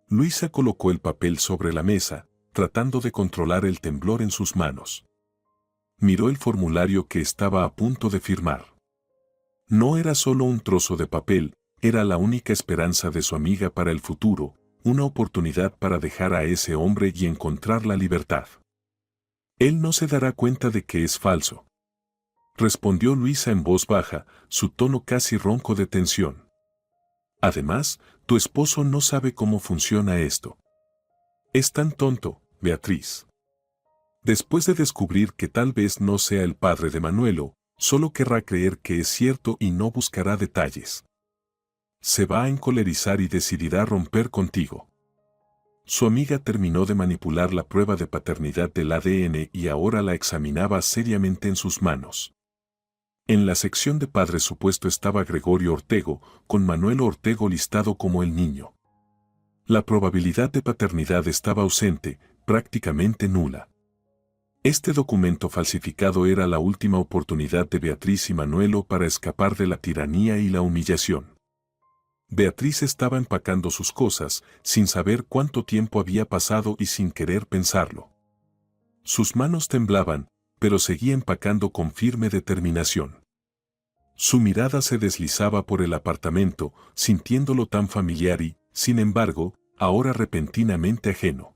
Luisa colocó el papel sobre la mesa, tratando de controlar el temblor en sus manos. Miró el formulario que estaba a punto de firmar. No era solo un trozo de papel, era la única esperanza de su amiga para el futuro, una oportunidad para dejar a ese hombre y encontrar la libertad. Él no se dará cuenta de que es falso. Respondió Luisa en voz baja, su tono casi ronco de tensión. Además, tu esposo no sabe cómo funciona esto. Es tan tonto, Beatriz. Después de descubrir que tal vez no sea el padre de Manuelo, solo querrá creer que es cierto y no buscará detalles. Se va a encolerizar y decidirá romper contigo. Su amiga terminó de manipular la prueba de paternidad del ADN y ahora la examinaba seriamente en sus manos. En la sección de padre supuesto estaba Gregorio Ortego, con Manuel Ortego listado como el niño. La probabilidad de paternidad estaba ausente, prácticamente nula. Este documento falsificado era la última oportunidad de Beatriz y Manuelo para escapar de la tiranía y la humillación. Beatriz estaba empacando sus cosas, sin saber cuánto tiempo había pasado y sin querer pensarlo. Sus manos temblaban, pero seguía empacando con firme determinación. Su mirada se deslizaba por el apartamento, sintiéndolo tan familiar y, sin embargo, ahora repentinamente ajeno.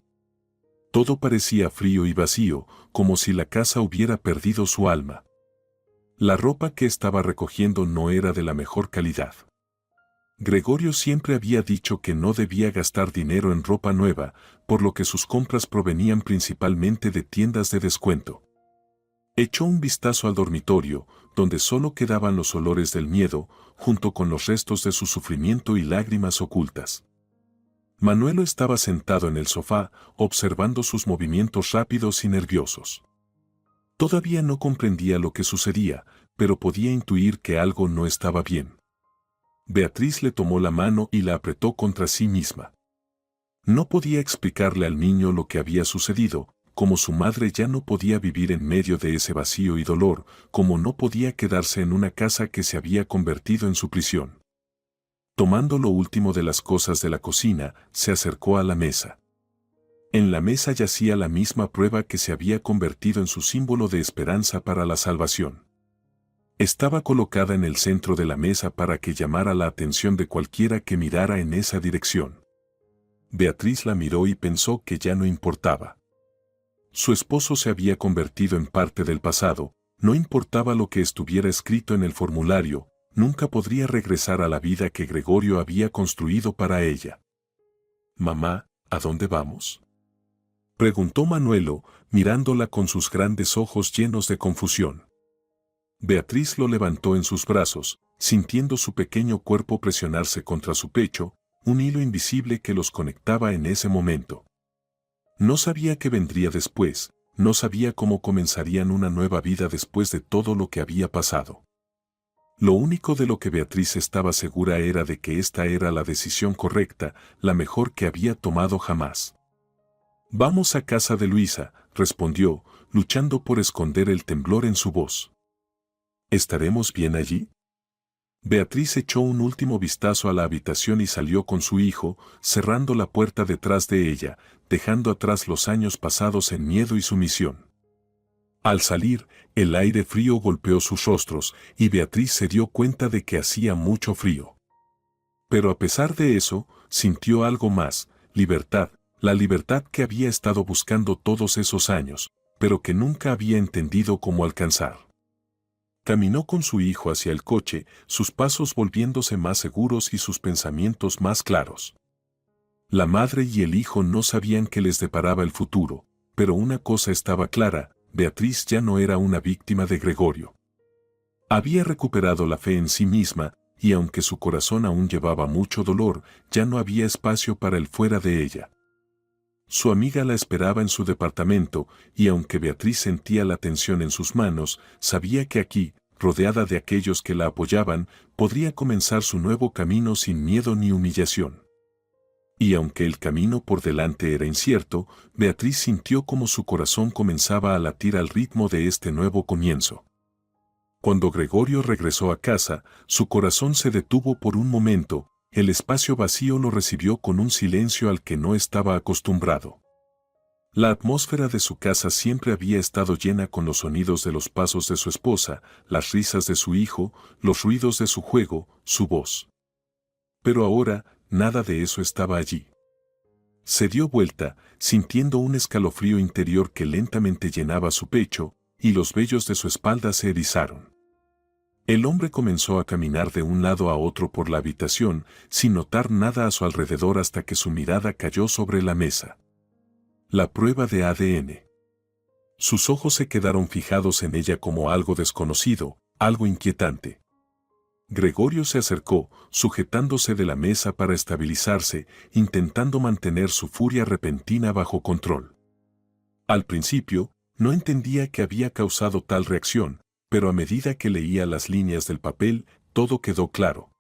Todo parecía frío y vacío, como si la casa hubiera perdido su alma. La ropa que estaba recogiendo no era de la mejor calidad. Gregorio siempre había dicho que no debía gastar dinero en ropa nueva, por lo que sus compras provenían principalmente de tiendas de descuento. Echó un vistazo al dormitorio, donde solo quedaban los olores del miedo, junto con los restos de su sufrimiento y lágrimas ocultas. Manuelo estaba sentado en el sofá, observando sus movimientos rápidos y nerviosos. Todavía no comprendía lo que sucedía, pero podía intuir que algo no estaba bien. Beatriz le tomó la mano y la apretó contra sí misma. No podía explicarle al niño lo que había sucedido, como su madre ya no podía vivir en medio de ese vacío y dolor, como no podía quedarse en una casa que se había convertido en su prisión. Tomando lo último de las cosas de la cocina, se acercó a la mesa. En la mesa yacía la misma prueba que se había convertido en su símbolo de esperanza para la salvación. Estaba colocada en el centro de la mesa para que llamara la atención de cualquiera que mirara en esa dirección. Beatriz la miró y pensó que ya no importaba. Su esposo se había convertido en parte del pasado, no importaba lo que estuviera escrito en el formulario, nunca podría regresar a la vida que Gregorio había construido para ella. «Mamá, ¿a dónde vamos?», preguntó Manuelo, mirándola con sus grandes ojos llenos de confusión. Beatriz lo levantó en sus brazos, sintiendo su pequeño cuerpo presionarse contra su pecho, un hilo invisible que los conectaba en ese momento. No sabía qué vendría después, no sabía cómo comenzarían una nueva vida después de todo lo que había pasado. Lo único de lo que Beatriz estaba segura era de que esta era la decisión correcta, la mejor que había tomado jamás. «Vamos a casa de Luisa», respondió, luchando por esconder el temblor en su voz. «¿Estaremos bien allí?». Beatriz echó un último vistazo a la habitación y salió con su hijo, cerrando la puerta detrás de ella, dejando atrás los años pasados en miedo y sumisión. Al salir, el aire frío golpeó sus rostros y Beatriz se dio cuenta de que hacía mucho frío. Pero a pesar de eso, sintió algo más, libertad, la libertad que había estado buscando todos esos años, pero que nunca había entendido cómo alcanzar. Caminó con su hijo hacia el coche, sus pasos volviéndose más seguros y sus pensamientos más claros. La madre y el hijo no sabían qué les deparaba el futuro, pero una cosa estaba clara, Beatriz ya no era una víctima de Gregorio. Había recuperado la fe en sí misma, y aunque su corazón aún llevaba mucho dolor, ya no había espacio para el fuera de ella. Su amiga la esperaba en su departamento, y aunque Beatriz sentía la tensión en sus manos, sabía que aquí, rodeada de aquellos que la apoyaban, podría comenzar su nuevo camino sin miedo ni humillación. Y aunque el camino por delante era incierto, Beatriz sintió como su corazón comenzaba a latir al ritmo de este nuevo comienzo. Cuando Gregorio regresó a casa, su corazón se detuvo por un momento. El espacio vacío lo recibió con un silencio al que no estaba acostumbrado. La atmósfera de su casa siempre había estado llena con los sonidos de los pasos de su esposa, las risas de su hijo, los ruidos de su juego, su voz. Pero ahora, nada de eso estaba allí. Se dio vuelta, sintiendo un escalofrío interior que lentamente llenaba su pecho, y los vellos de su espalda se erizaron. El hombre comenzó a caminar de un lado a otro por la habitación, sin notar nada a su alrededor hasta que su mirada cayó sobre la mesa. La prueba de ADN. Sus ojos se quedaron fijados en ella como algo desconocido, algo inquietante. Gregorio se acercó, sujetándose de la mesa para estabilizarse, intentando mantener su furia repentina bajo control. Al principio, no entendía qué había causado tal reacción, pero a medida que leía las líneas del papel, todo quedó claro.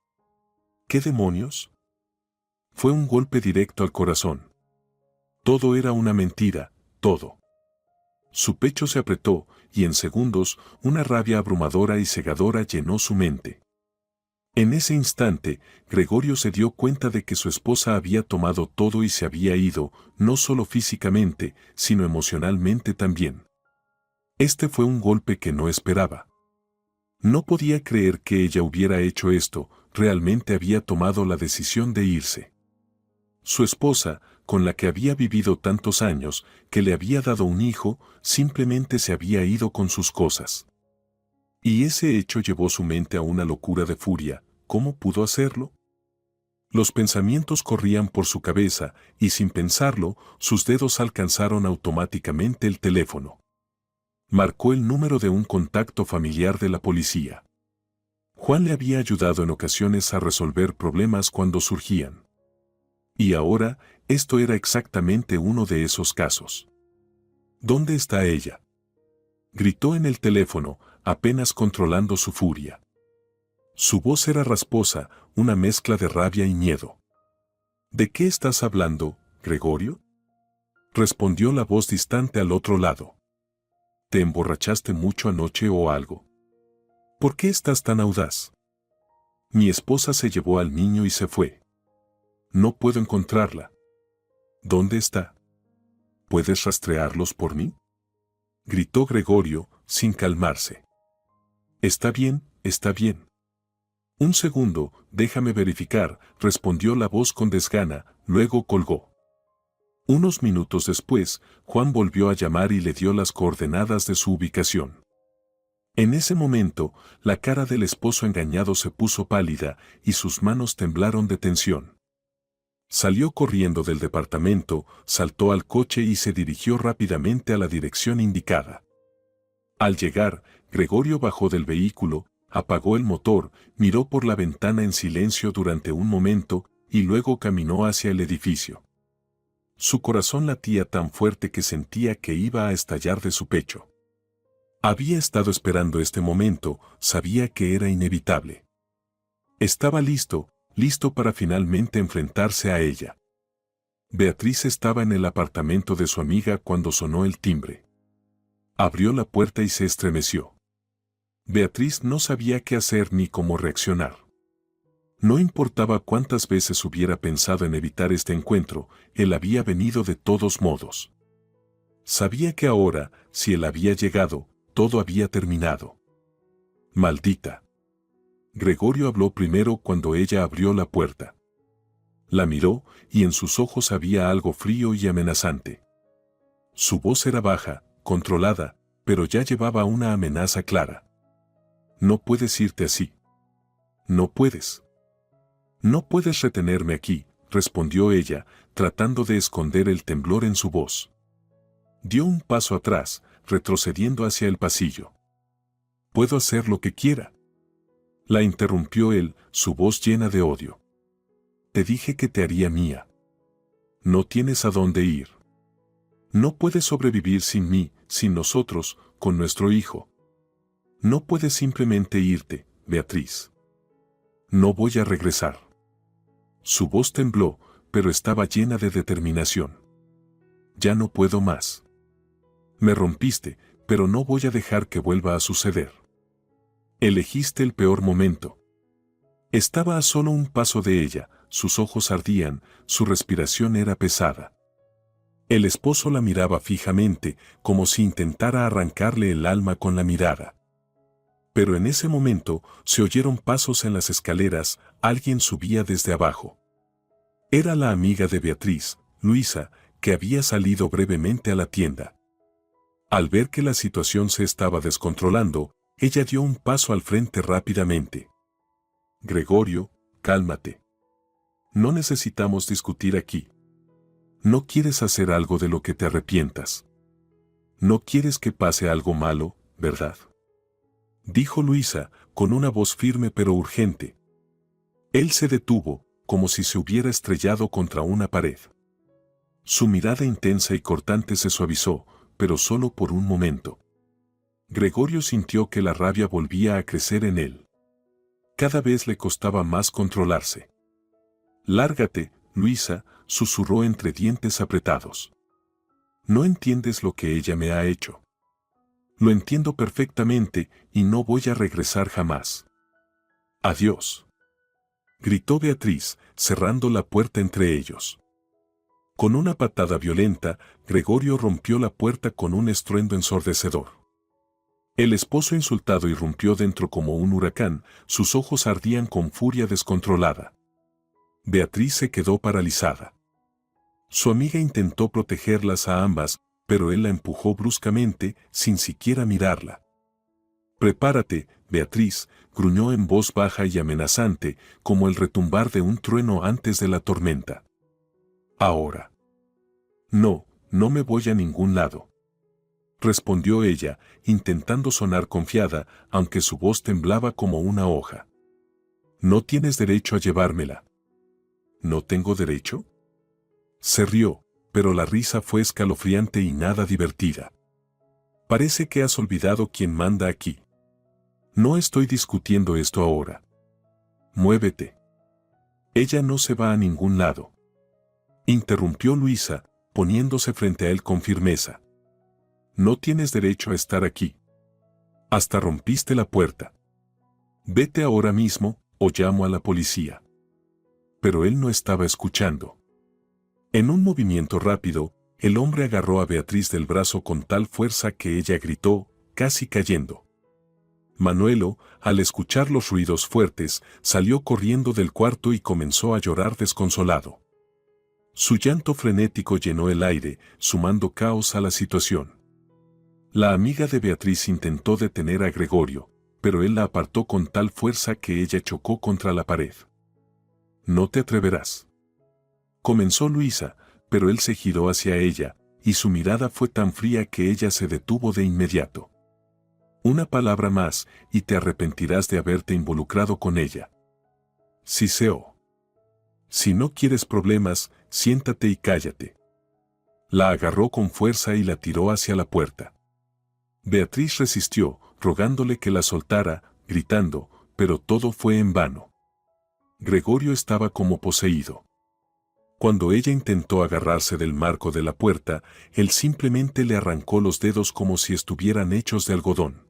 ¿Qué demonios? Fue un golpe directo al corazón. Todo era una mentira, todo. Su pecho se apretó, y en segundos, una rabia abrumadora y cegadora llenó su mente. En ese instante, Gregorio se dio cuenta de que su esposa había tomado todo y se había ido, no solo físicamente, sino emocionalmente también. Este fue un golpe que no esperaba. No podía creer que ella hubiera hecho esto, realmente había tomado la decisión de irse. Su esposa, con la que había vivido tantos años, que le había dado un hijo, simplemente se había ido con sus cosas. Y ese hecho llevó su mente a una locura de furia. ¿Cómo pudo hacerlo? Los pensamientos corrían por su cabeza, y sin pensarlo, sus dedos alcanzaron automáticamente el teléfono. Marcó el número de un contacto familiar de la policía. Juan le había ayudado en ocasiones a resolver problemas cuando surgían. Y ahora, esto era exactamente uno de esos casos. ¿Dónde está ella?, gritó en el teléfono, apenas controlando su furia. Su voz era rasposa, una mezcla de rabia y miedo. ¿De qué estás hablando, Gregorio?, respondió la voz distante al otro lado. ¿Te emborrachaste mucho anoche o algo? ¿Por qué estás tan audaz? Mi esposa se llevó al niño y se fue. No puedo encontrarla. ¿Dónde está? ¿Puedes rastrearlos por mí?, gritó Gregorio, sin calmarse. Está bien, está bien. Un segundo, déjame verificar, respondió la voz con desgana, luego colgó. Unos minutos después, Juan volvió a llamar y le dio las coordenadas de su ubicación. En ese momento, la cara del esposo engañado se puso pálida y sus manos temblaron de tensión. Salió corriendo del departamento, saltó al coche y se dirigió rápidamente a la dirección indicada. Al llegar, Gregorio bajó del vehículo, apagó el motor, miró por la ventana en silencio durante un momento y luego caminó hacia el edificio. Su corazón latía tan fuerte que sentía que iba a estallar de su pecho. Había estado esperando este momento, sabía que era inevitable. Estaba listo para finalmente enfrentarse a ella. Beatriz estaba en el apartamento de su amiga cuando sonó el timbre. Abrió la puerta y se estremeció. Beatriz no sabía qué hacer ni cómo reaccionar. No importaba cuántas veces hubiera pensado en evitar este encuentro, él había venido de todos modos. Sabía que ahora, si él había llegado, todo había terminado. Maldita. Gregorio habló primero cuando ella abrió la puerta. La miró y en sus ojos había algo frío y amenazante. Su voz era baja, controlada, pero ya llevaba una amenaza clara. No puedes irte así. No puedes. No puedes retenerme aquí, respondió ella, tratando de esconder el temblor en su voz. Dio un paso atrás, retrocediendo hacia el pasillo. Puedo hacer lo que quiera. La interrumpió él, su voz llena de odio. Te dije que te haría mía. No tienes a dónde ir. No puedes sobrevivir sin mí, sin nosotros, con nuestro hijo. No puedes simplemente irte, Beatriz. No voy a regresar. Su voz tembló, pero estaba llena de determinación. Ya no puedo más. Me rompiste, pero no voy a dejar que vuelva a suceder. Elegiste el peor momento. Estaba a solo un paso de ella, sus ojos ardían, su respiración era pesada. El esposo la miraba fijamente, como si intentara arrancarle el alma con la mirada. Pero en ese momento se oyeron pasos en las escaleras, alguien subía desde abajo. Era la amiga de Beatriz, Luisa, que había salido brevemente a la tienda. Al ver que la situación se estaba descontrolando, ella dio un paso al frente rápidamente. Gregorio, cálmate. No necesitamos discutir aquí. No quieres hacer algo de lo que te arrepientas. No quieres que pase algo malo, ¿verdad? dijo Luisa, con una voz firme pero urgente. Él se detuvo, como si se hubiera estrellado contra una pared. Su mirada intensa y cortante se suavizó, pero solo por un momento. Gregorio sintió que la rabia volvía a crecer en él. Cada vez le costaba más controlarse. «Lárgate, Luisa», susurró entre dientes apretados. «No entiendes lo que ella me ha hecho». «Lo entiendo perfectamente y no voy a regresar jamás». «Adiós», gritó Beatriz, cerrando la puerta entre ellos. Con una patada violenta, Gregorio rompió la puerta con un estruendo ensordecedor. El esposo insultado irrumpió dentro como un huracán, sus ojos ardían con furia descontrolada. Beatriz se quedó paralizada. Su amiga intentó protegerlas a ambas, pero él la empujó bruscamente, sin siquiera mirarla. «Prepárate, Beatriz», gruñó en voz baja y amenazante, como el retumbar de un trueno antes de la tormenta. «Ahora». «No, no me voy a ningún lado», respondió ella, intentando sonar confiada, aunque su voz temblaba como una hoja. «No tienes derecho a llevármela». «¿No tengo derecho?». Se rió, pero la risa fue escalofriante y nada divertida. «Parece que has olvidado quién manda aquí. No estoy discutiendo esto ahora. Muévete». «Ella no se va a ningún lado», interrumpió Luisa, poniéndose frente a él con firmeza. «No tienes derecho a estar aquí. Hasta rompiste la puerta. Vete ahora mismo, o llamo a la policía». Pero él no estaba escuchando. En un movimiento rápido, el hombre agarró a Beatriz del brazo con tal fuerza que ella gritó, casi cayendo. Manuelo, al escuchar los ruidos fuertes, salió corriendo del cuarto y comenzó a llorar desconsolado. Su llanto frenético llenó el aire, sumando caos a la situación. La amiga de Beatriz intentó detener a Gregorio, pero él la apartó con tal fuerza que ella chocó contra la pared. «No te atreverás», comenzó Luisa, pero él se giró hacia ella, y su mirada fue tan fría que ella se detuvo de inmediato. «Una palabra más, y te arrepentirás de haberte involucrado con ella». «Siseo. Si no quieres problemas, siéntate y cállate». La agarró con fuerza y la tiró hacia la puerta. Beatriz resistió, rogándole que la soltara, gritando, pero todo fue en vano. Gregorio estaba como poseído. Cuando ella intentó agarrarse del marco de la puerta, él simplemente le arrancó los dedos como si estuvieran hechos de algodón.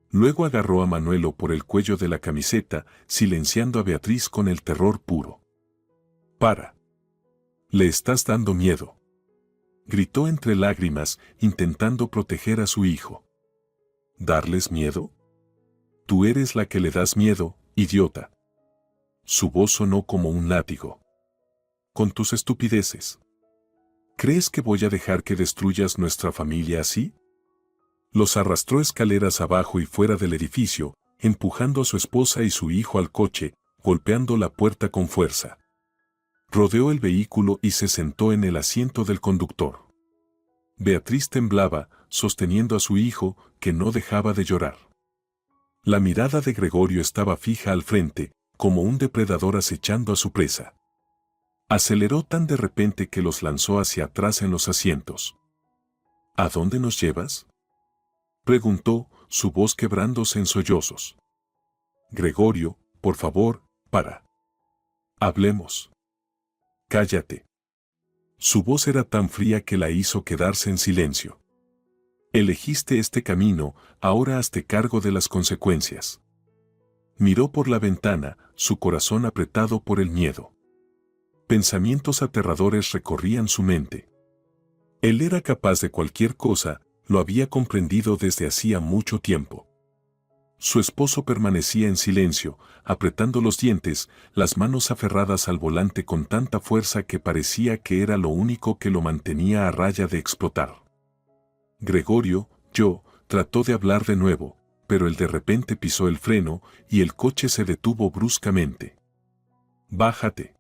Luego agarró a Manuelo por el cuello de la camiseta, silenciando a Beatriz con el terror puro. «Para. Le estás dando miedo», gritó entre lágrimas, intentando proteger a su hijo. «¿Darles miedo? Tú eres la que le das miedo, idiota». Su voz sonó como un látigo. «Con tus estupideces. ¿Crees que voy a dejar que destruyas nuestra familia así?». Los arrastró escaleras abajo y fuera del edificio, empujando a su esposa y su hijo al coche, golpeando la puerta con fuerza. Rodeó el vehículo y se sentó en el asiento del conductor. Beatriz temblaba, sosteniendo a su hijo, que no dejaba de llorar. La mirada de Gregorio estaba fija al frente, como un depredador acechando a su presa. Aceleró tan de repente que los lanzó hacia atrás en los asientos. «¿A dónde nos llevas?», preguntó, su voz quebrándose en sollozos. «Gregorio, por favor, para. Hablemos». «Cállate». Su voz era tan fría que la hizo quedarse en silencio. «Elegiste este camino, ahora hazte cargo de las consecuencias». Miró por la ventana, su corazón apretado por el miedo. Pensamientos aterradores recorrían su mente. Él era capaz de cualquier cosa, lo había comprendido desde hacía mucho tiempo. Su esposo permanecía en silencio, apretando los dientes, las manos aferradas al volante con tanta fuerza que parecía que era lo único que lo mantenía a raya de explotar. «Gregorio, trató de hablar de nuevo, pero él de repente pisó el freno y el coche se detuvo bruscamente. «Bájate»,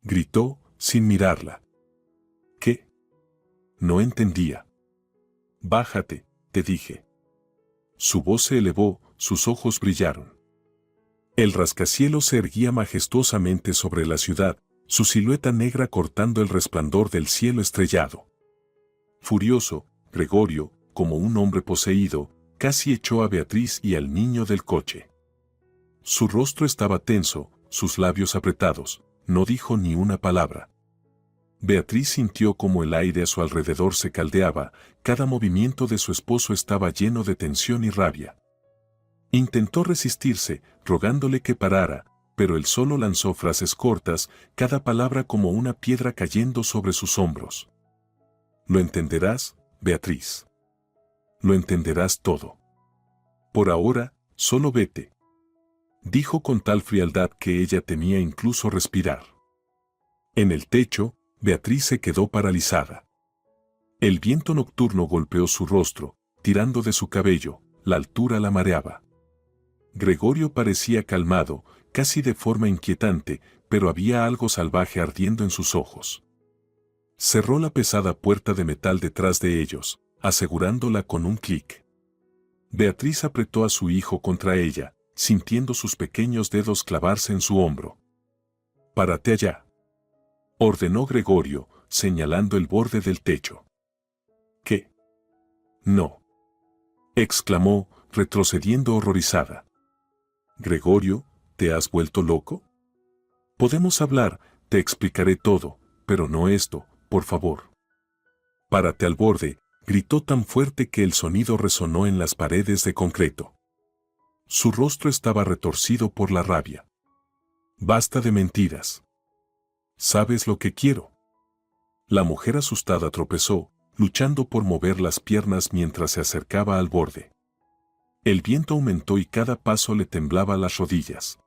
gritó, sin mirarla. «¿Qué?». No entendía. «Bájate», te dije. Su voz se elevó, sus ojos brillaron. El rascacielos se erguía majestuosamente sobre la ciudad, su silueta negra cortando el resplandor del cielo estrellado. Furioso, Gregorio, como un hombre poseído, casi echó a Beatriz y al niño del coche. Su rostro estaba tenso, sus labios apretados, no dijo ni una palabra. Beatriz sintió como el aire a su alrededor se caldeaba, cada movimiento de su esposo estaba lleno de tensión y rabia. Intentó resistirse, rogándole que parara, pero él solo lanzó frases cortas, cada palabra como una piedra cayendo sobre sus hombros. Lo entenderás, Beatriz. Lo entenderás todo. Por ahora, solo vete. Dijo con tal frialdad que ella temía incluso respirar. En el techo, Beatriz se quedó paralizada. El viento nocturno golpeó su rostro, tirando de su cabello, la altura la mareaba. Gregorio parecía calmado, casi de forma inquietante, pero había algo salvaje ardiendo en sus ojos. Cerró la pesada puerta de metal detrás de ellos, asegurándola con un clic. Beatriz apretó a su hijo contra ella, sintiendo sus pequeños dedos clavarse en su hombro. «Párate allá», ordenó Gregorio, señalando el borde del techo. «¿Qué?» «No», exclamó, retrocediendo horrorizada. «Gregorio, ¿te has vuelto loco? Podemos hablar, te explicaré todo, pero no esto, por favor». «Párate al borde», gritó tan fuerte que el sonido resonó en las paredes de concreto. Su rostro estaba retorcido por la rabia. «Basta de mentiras. ¿Sabes lo que quiero?». La mujer asustada tropezó, luchando por mover las piernas mientras se acercaba al borde. El viento aumentó y cada paso le temblaba las rodillas.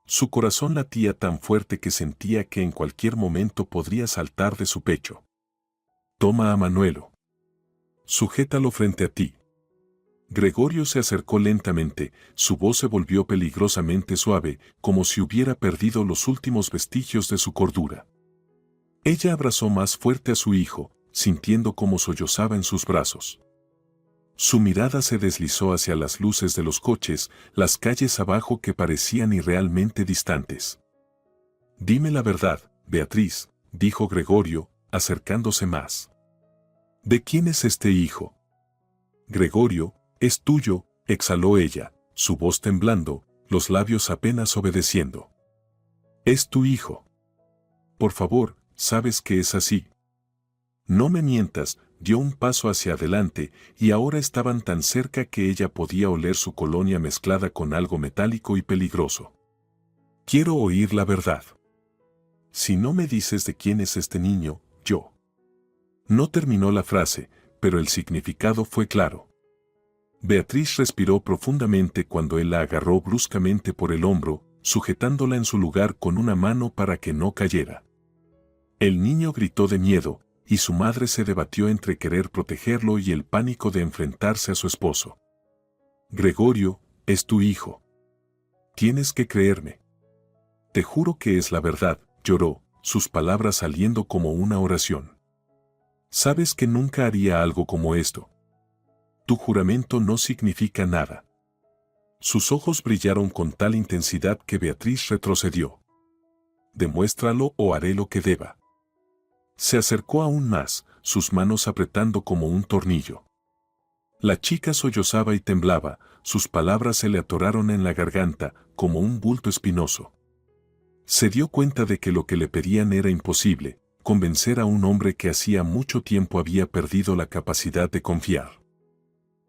Su corazón latía tan fuerte que sentía que en cualquier momento podría saltar de su pecho. «Toma a Manuelo. Sujétalo frente a ti». Gregorio se acercó lentamente, su voz se volvió peligrosamente suave, como si hubiera perdido los últimos vestigios de su cordura. Ella abrazó más fuerte a su hijo, sintiendo cómo sollozaba en sus brazos. Su mirada se deslizó hacia las luces de los coches, las calles abajo que parecían irrealmente distantes. «Dime la verdad, Beatriz», dijo Gregorio, acercándose más. «¿De quién es este hijo?». «Gregorio, es tuyo», exhaló ella, su voz temblando, los labios apenas obedeciendo. «Es tu hijo. Por favor, sabes que es así». «No me mientas», dio un paso hacia adelante, y ahora estaban tan cerca que ella podía oler su colonia mezclada con algo metálico y peligroso. «Quiero oír la verdad. Si no me dices de quién es este niño, yo». No terminó la frase, pero el significado fue claro. Beatriz respiró profundamente cuando él la agarró bruscamente por el hombro, sujetándola en su lugar con una mano para que no cayera. El niño gritó de miedo, y su madre se debatió entre querer protegerlo y el pánico de enfrentarse a su esposo. «Gregorio, es tu hijo. Tienes que creerme. Te juro que es la verdad», lloró, sus palabras saliendo como una oración. «Sabes que nunca haría algo como esto. Tu juramento no significa nada». Sus ojos brillaron con tal intensidad que Beatriz retrocedió. «Demuéstralo o haré lo que deba». Se acercó aún más, sus manos apretando como un tornillo. La chica sollozaba y temblaba, sus palabras se le atoraron en la garganta, como un bulto espinoso. Se dio cuenta de que lo que le pedían era imposible, convencer a un hombre que hacía mucho tiempo había perdido la capacidad de confiar.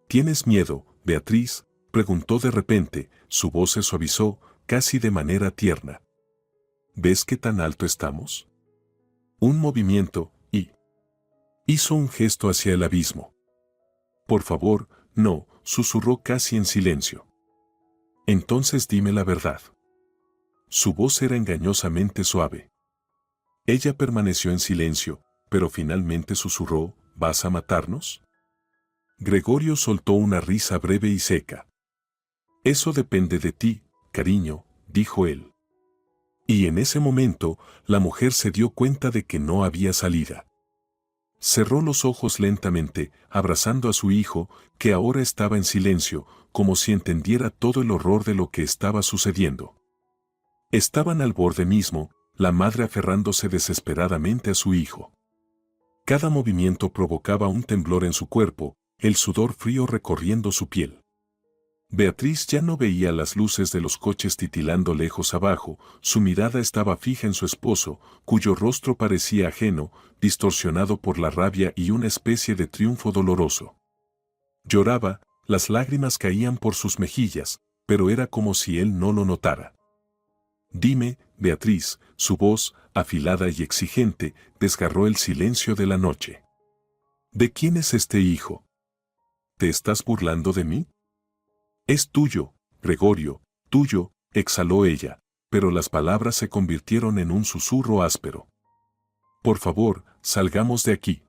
«¿Tienes miedo, Beatriz?», preguntó de repente, su voz se suavizó, casi de manera tierna. «¿Ves qué tan alto estamos?». Un movimiento, y hizo un gesto hacia el abismo. «Por favor, no», susurró casi en silencio. «Entonces dime la verdad». Su voz era engañosamente suave. Ella permaneció en silencio, pero finalmente susurró, «¿Vas a matarnos?». Gregorio soltó una risa breve y seca. «Eso depende de ti, cariño», dijo él. Y en ese momento, la mujer se dio cuenta de que no había salida. Cerró los ojos lentamente, abrazando a su hijo, que ahora estaba en silencio, como si entendiera todo el horror de lo que estaba sucediendo. Estaban al borde mismo, la madre aferrándose desesperadamente a su hijo. Cada movimiento provocaba un temblor en su cuerpo, el sudor frío recorriendo su piel. Beatriz ya no veía las luces de los coches titilando lejos abajo, su mirada estaba fija en su esposo, cuyo rostro parecía ajeno, distorsionado por la rabia y una especie de triunfo doloroso. Lloraba, las lágrimas caían por sus mejillas, pero era como si él no lo notara. Dime, Beatriz, su voz, afilada y exigente, desgarró el silencio de la noche. ¿De quién es este hijo? ¿Te estás burlando de mí? Es tuyo, Gregorio, tuyo, exhaló ella, pero las palabras se convirtieron en un susurro áspero. Por favor, salgamos de aquí.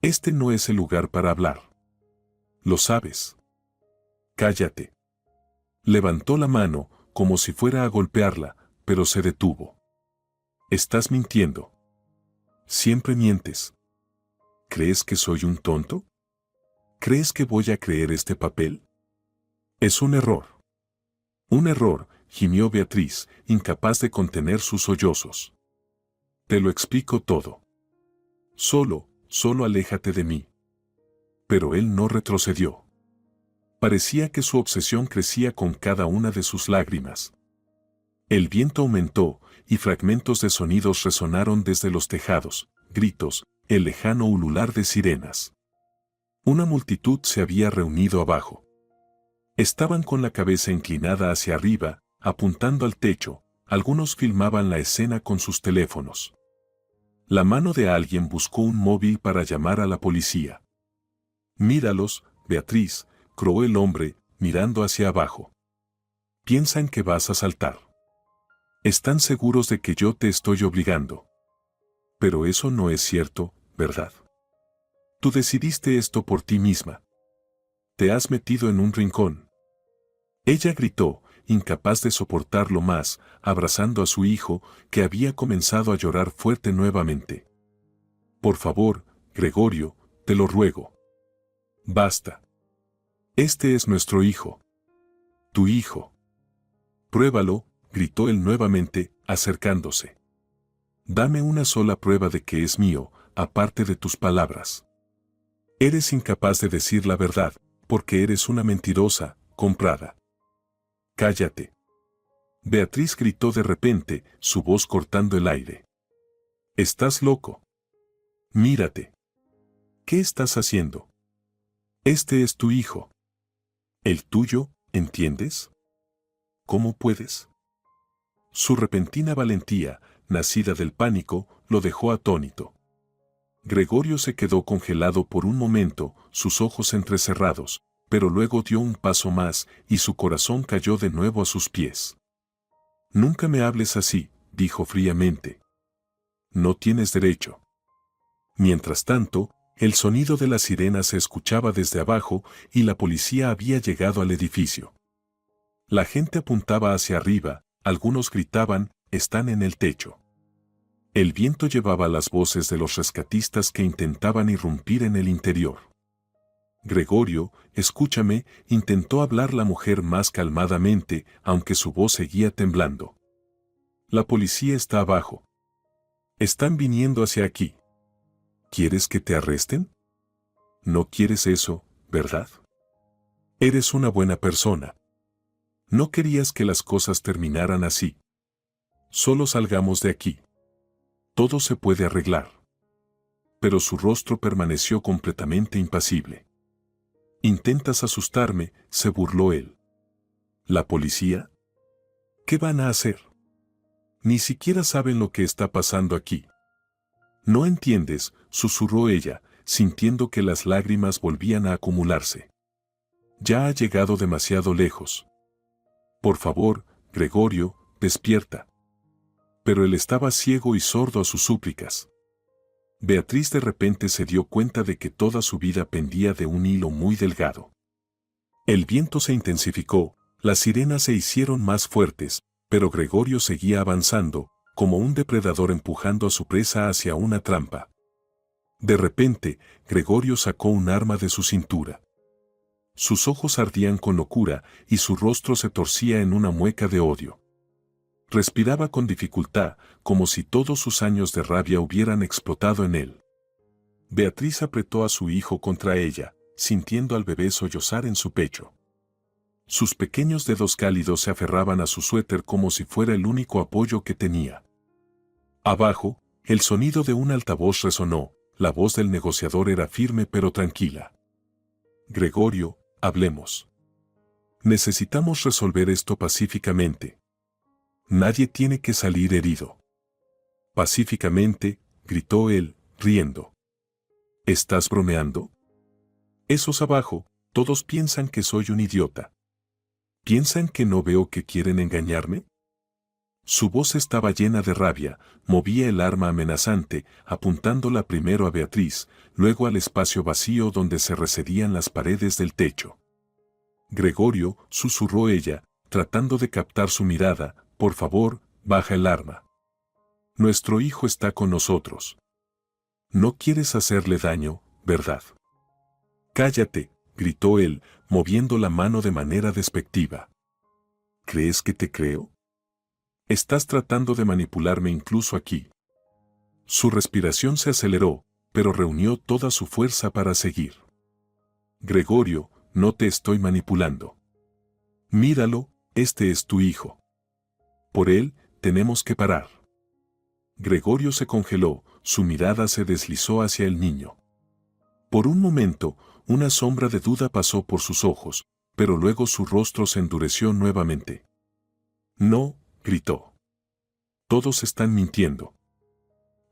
Este no es el lugar para hablar. Lo sabes. Cállate. Levantó la mano, como si fuera a golpearla, pero se detuvo. Estás mintiendo. Siempre mientes. ¿Crees que soy un tonto? ¿Crees que voy a creer este papel? Es un error. Un error, gimió Beatriz, incapaz de contener sus sollozos. Te lo explico todo. Solo aléjate de mí. Pero él no retrocedió. Parecía que su obsesión crecía con cada una de sus lágrimas. El viento aumentó, y fragmentos de sonidos resonaron desde los tejados, gritos, el lejano ulular de sirenas. Una multitud se había reunido abajo. Estaban con la cabeza inclinada hacia arriba, apuntando al techo, algunos filmaban la escena con sus teléfonos. La mano de alguien buscó un móvil para llamar a la policía. Míralos, Beatriz, croó el hombre, mirando hacia abajo. Piensan que vas a saltar. Están seguros de que yo te estoy obligando. Pero eso no es cierto, ¿verdad? Tú decidiste esto por ti misma. Te has metido en un rincón. Ella gritó, incapaz de soportarlo más, abrazando a su hijo, que había comenzado a llorar fuerte nuevamente. Por favor, Gregorio, te lo ruego. Basta. Este es nuestro hijo. Tu hijo. Pruébalo, gritó él nuevamente, acercándose. Dame una sola prueba de que es mío, aparte de tus palabras. Eres incapaz de decir la verdad, porque eres una mentirosa, comprada. Cállate. Beatriz gritó de repente, su voz cortando el aire. Estás loco. Mírate. ¿Qué estás haciendo? Este es tu hijo. El tuyo, ¿entiendes? ¿Cómo puedes? Su repentina valentía, nacida del pánico, lo dejó atónito. Gregorio se quedó congelado por un momento, sus ojos entrecerrados, pero luego dio un paso más y su corazón cayó de nuevo a sus pies. Nunca me hables así, dijo fríamente. No tienes derecho. Mientras tanto, el sonido de la sirena se escuchaba desde abajo y la policía había llegado al edificio. La gente apuntaba hacia arriba, algunos gritaban, están en el techo. El viento llevaba las voces de los rescatistas que intentaban irrumpir en el interior. Gregorio, escúchame, intentó hablar la mujer más calmadamente, aunque su voz seguía temblando. La policía está abajo. Están viniendo hacia aquí. ¿Quieres que te arresten? No quieres eso, ¿verdad? Eres una buena persona. No querías que las cosas terminaran así. Solo salgamos de aquí. Todo se puede arreglar. Pero su rostro permaneció completamente impasible. Intentas asustarme, se burló él. ¿La policía? ¿Qué van a hacer? Ni siquiera saben lo que está pasando aquí. No entiendes, susurró ella, sintiendo que las lágrimas volvían a acumularse. Ya ha llegado demasiado lejos. Por favor, Gregorio, despierta. Pero él estaba ciego y sordo a sus súplicas. Beatriz de repente se dio cuenta de que toda su vida pendía de un hilo muy delgado. El viento se intensificó, las sirenas se hicieron más fuertes, pero Gregorio seguía avanzando, como un depredador empujando a su presa hacia una trampa. De repente, Gregorio sacó un arma de su cintura. Sus ojos ardían con locura y su rostro se torcía en una mueca de odio. Respiraba con dificultad, como si todos sus años de rabia hubieran explotado en él. Beatriz apretó a su hijo contra ella, sintiendo al bebé sollozar en su pecho. Sus pequeños dedos cálidos se aferraban a su suéter como si fuera el único apoyo que tenía. Abajo, el sonido de un altavoz resonó, la voz del negociador era firme pero tranquila. Gregorio, hablemos. Necesitamos resolver esto pacíficamente. Nadie tiene que salir herido. Pacíficamente, gritó él, riendo. ¿Estás bromeando? Esos abajo, todos piensan que soy un idiota. ¿Piensan que no veo que quieren engañarme? Su voz estaba llena de rabia, movía el arma amenazante, apuntándola primero a Beatriz, luego al espacio vacío donde se recedían las paredes del techo. Gregorio, susurró ella, tratando de captar su mirada, por favor, baja el arma. Nuestro hijo está con nosotros. No quieres hacerle daño, ¿verdad? Cállate, gritó él, moviendo la mano de manera despectiva. ¿Crees que te creo? Estás tratando de manipularme incluso aquí. Su respiración se aceleró, pero reunió toda su fuerza para seguir. Gregorio, no te estoy manipulando. Míralo, este es tu hijo. Por él, tenemos que parar. Gregorio se congeló, su mirada se deslizó hacia el niño. Por un momento, una sombra de duda pasó por sus ojos, pero luego su rostro se endureció nuevamente. No, gritó. Todos están mintiendo.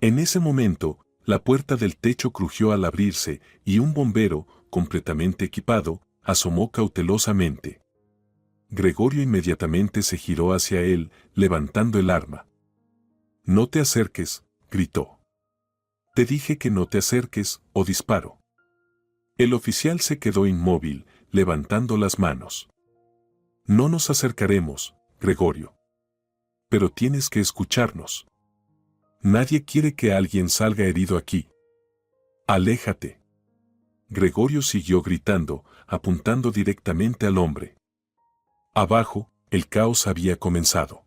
En ese momento, la puerta del techo crujió al abrirse y un bombero, completamente equipado, asomó cautelosamente. Gregorio inmediatamente se giró hacia él, levantando el arma. No te acerques, gritó. Te dije que no te acerques, o disparo. El oficial se quedó inmóvil, levantando las manos. No nos acercaremos, Gregorio. Pero tienes que escucharnos. Nadie quiere que alguien salga herido aquí. Aléjate. Gregorio siguió gritando, apuntando directamente al hombre. Abajo, el caos había comenzado.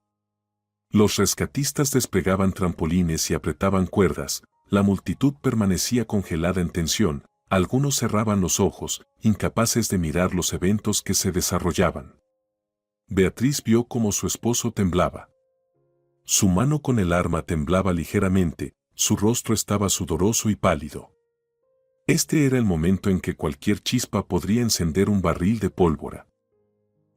Los rescatistas desplegaban trampolines y apretaban cuerdas, la multitud permanecía congelada en tensión, algunos cerraban los ojos, incapaces de mirar los eventos que se desarrollaban. Beatriz vio cómo su esposo temblaba. Su mano con el arma temblaba ligeramente, su rostro estaba sudoroso y pálido. Este era el momento en que cualquier chispa podría encender un barril de pólvora.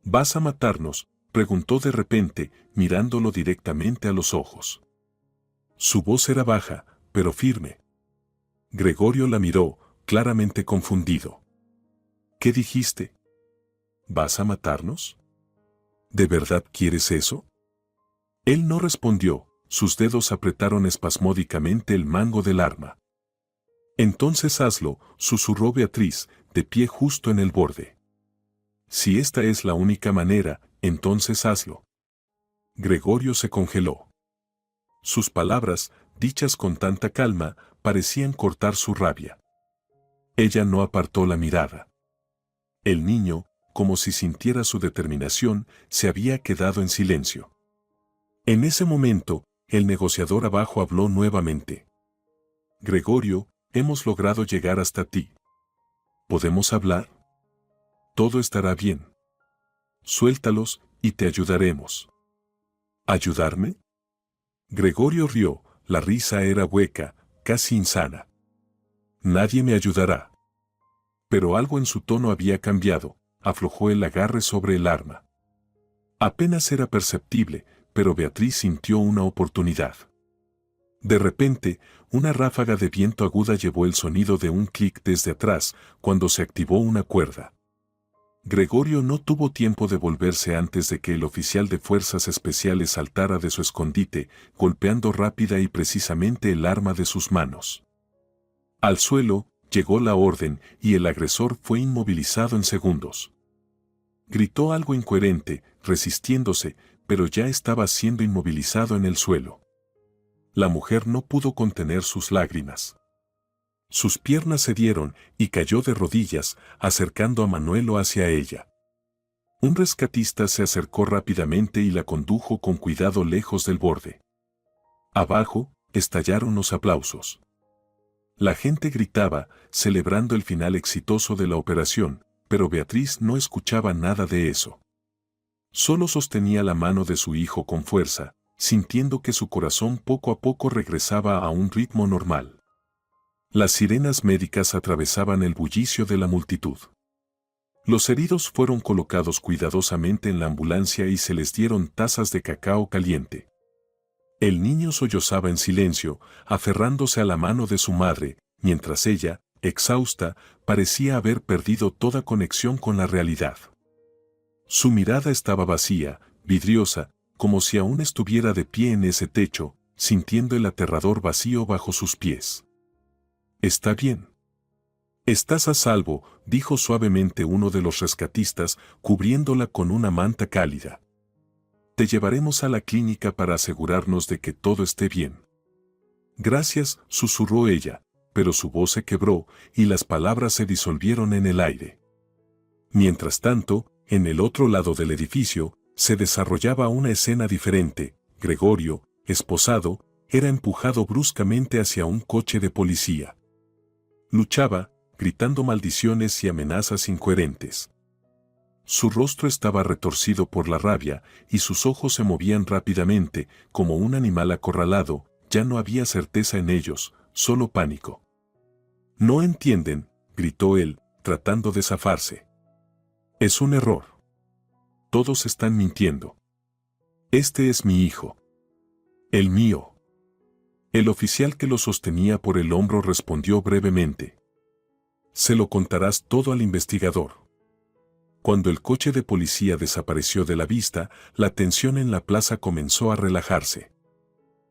¿Vas a matarnos?, preguntó de repente, mirándolo directamente a los ojos. Su voz era baja, pero firme. Gregorio la miró, claramente confundido. ¿Qué dijiste? ¿Vas a matarnos? ¿De verdad quieres eso? Él no respondió, sus dedos apretaron espasmódicamente el mango del arma. Entonces hazlo, susurró Beatriz, de pie justo en el borde. Si esta es la única manera, entonces hazlo. Gregorio se congeló. Sus palabras, dichas con tanta calma, parecían cortar su rabia. Ella no apartó la mirada. El niño, como si sintiera su determinación, se había quedado en silencio. En ese momento, el negociador abajo habló nuevamente. Gregorio, hemos logrado llegar hasta ti. ¿Podemos hablar? Todo estará bien. Suéltalos, y te ayudaremos. ¿Ayudarme? Gregorio rió, la risa era hueca, casi insana. Nadie me ayudará. Pero algo en su tono había cambiado, aflojó el agarre sobre el arma. Apenas era perceptible, pero Beatriz sintió una oportunidad. De repente, una ráfaga de viento aguda llevó el sonido de un clic desde atrás, cuando se activó una cuerda. Gregorio no tuvo tiempo de volverse antes de que el oficial de fuerzas especiales saltara de su escondite, golpeando rápida y precisamente el arma de sus manos. Al suelo, llegó la orden y el agresor fue inmovilizado en segundos. Gritó algo incoherente, resistiéndose, pero ya estaba siendo inmovilizado en el suelo. La mujer no pudo contener sus lágrimas. Sus piernas cedieron y cayó de rodillas, acercando a Manuelo hacia ella. Un rescatista se acercó rápidamente y la condujo con cuidado lejos del borde. Abajo, estallaron los aplausos. La gente gritaba, celebrando el final exitoso de la operación, pero Beatriz no escuchaba nada de eso. Solo sostenía la mano de su hijo con fuerza, sintiendo que su corazón poco a poco regresaba a un ritmo normal. Las sirenas médicas atravesaban el bullicio de la multitud. Los heridos fueron colocados cuidadosamente en la ambulancia y se les dieron tazas de cacao caliente. El niño sollozaba en silencio, aferrándose a la mano de su madre, mientras ella, exhausta, parecía haber perdido toda conexión con la realidad. Su mirada estaba vacía, vidriosa, como si aún estuviera de pie en ese techo, sintiendo el aterrador vacío bajo sus pies. «Está bien. Estás a salvo», dijo suavemente uno de los rescatistas, cubriéndola con una manta cálida. «Te llevaremos a la clínica para asegurarnos de que todo esté bien». «Gracias», susurró ella, pero su voz se quebró y las palabras se disolvieron en el aire. Mientras tanto, en el otro lado del edificio, se desarrollaba una escena diferente. Gregorio, esposado, era empujado bruscamente hacia un coche de policía. Luchaba, gritando maldiciones y amenazas incoherentes. Su rostro estaba retorcido por la rabia y sus ojos se movían rápidamente, como un animal acorralado. Ya no había certeza en ellos, solo pánico. «No entienden», gritó él, tratando de zafarse. «Es un error. Todos están mintiendo. Este es mi hijo. El mío». El oficial que lo sostenía por el hombro respondió brevemente. «Se lo contarás todo al investigador». Cuando el coche de policía desapareció de la vista, la tensión en la plaza comenzó a relajarse.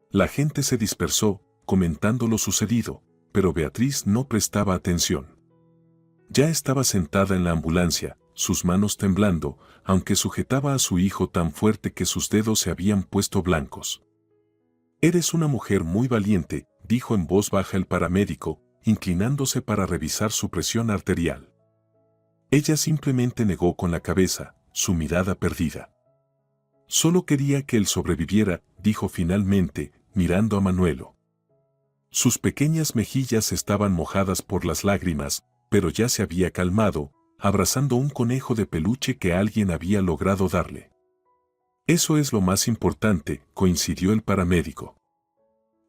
La gente se dispersó, comentando lo sucedido, pero Beatriz no prestaba atención. Ya estaba sentada en la ambulancia, sus manos temblando, aunque sujetaba a su hijo tan fuerte que sus dedos se habían puesto blancos. «Eres una mujer muy valiente», dijo en voz baja el paramédico, inclinándose para revisar su presión arterial. Ella simplemente negó con la cabeza, su mirada perdida. «Solo quería que él sobreviviera», dijo finalmente, mirando a Manuelo. Sus pequeñas mejillas estaban mojadas por las lágrimas, pero ya se había calmado, abrazando un conejo de peluche que alguien había logrado darle. «Eso es lo más importante», coincidió el paramédico.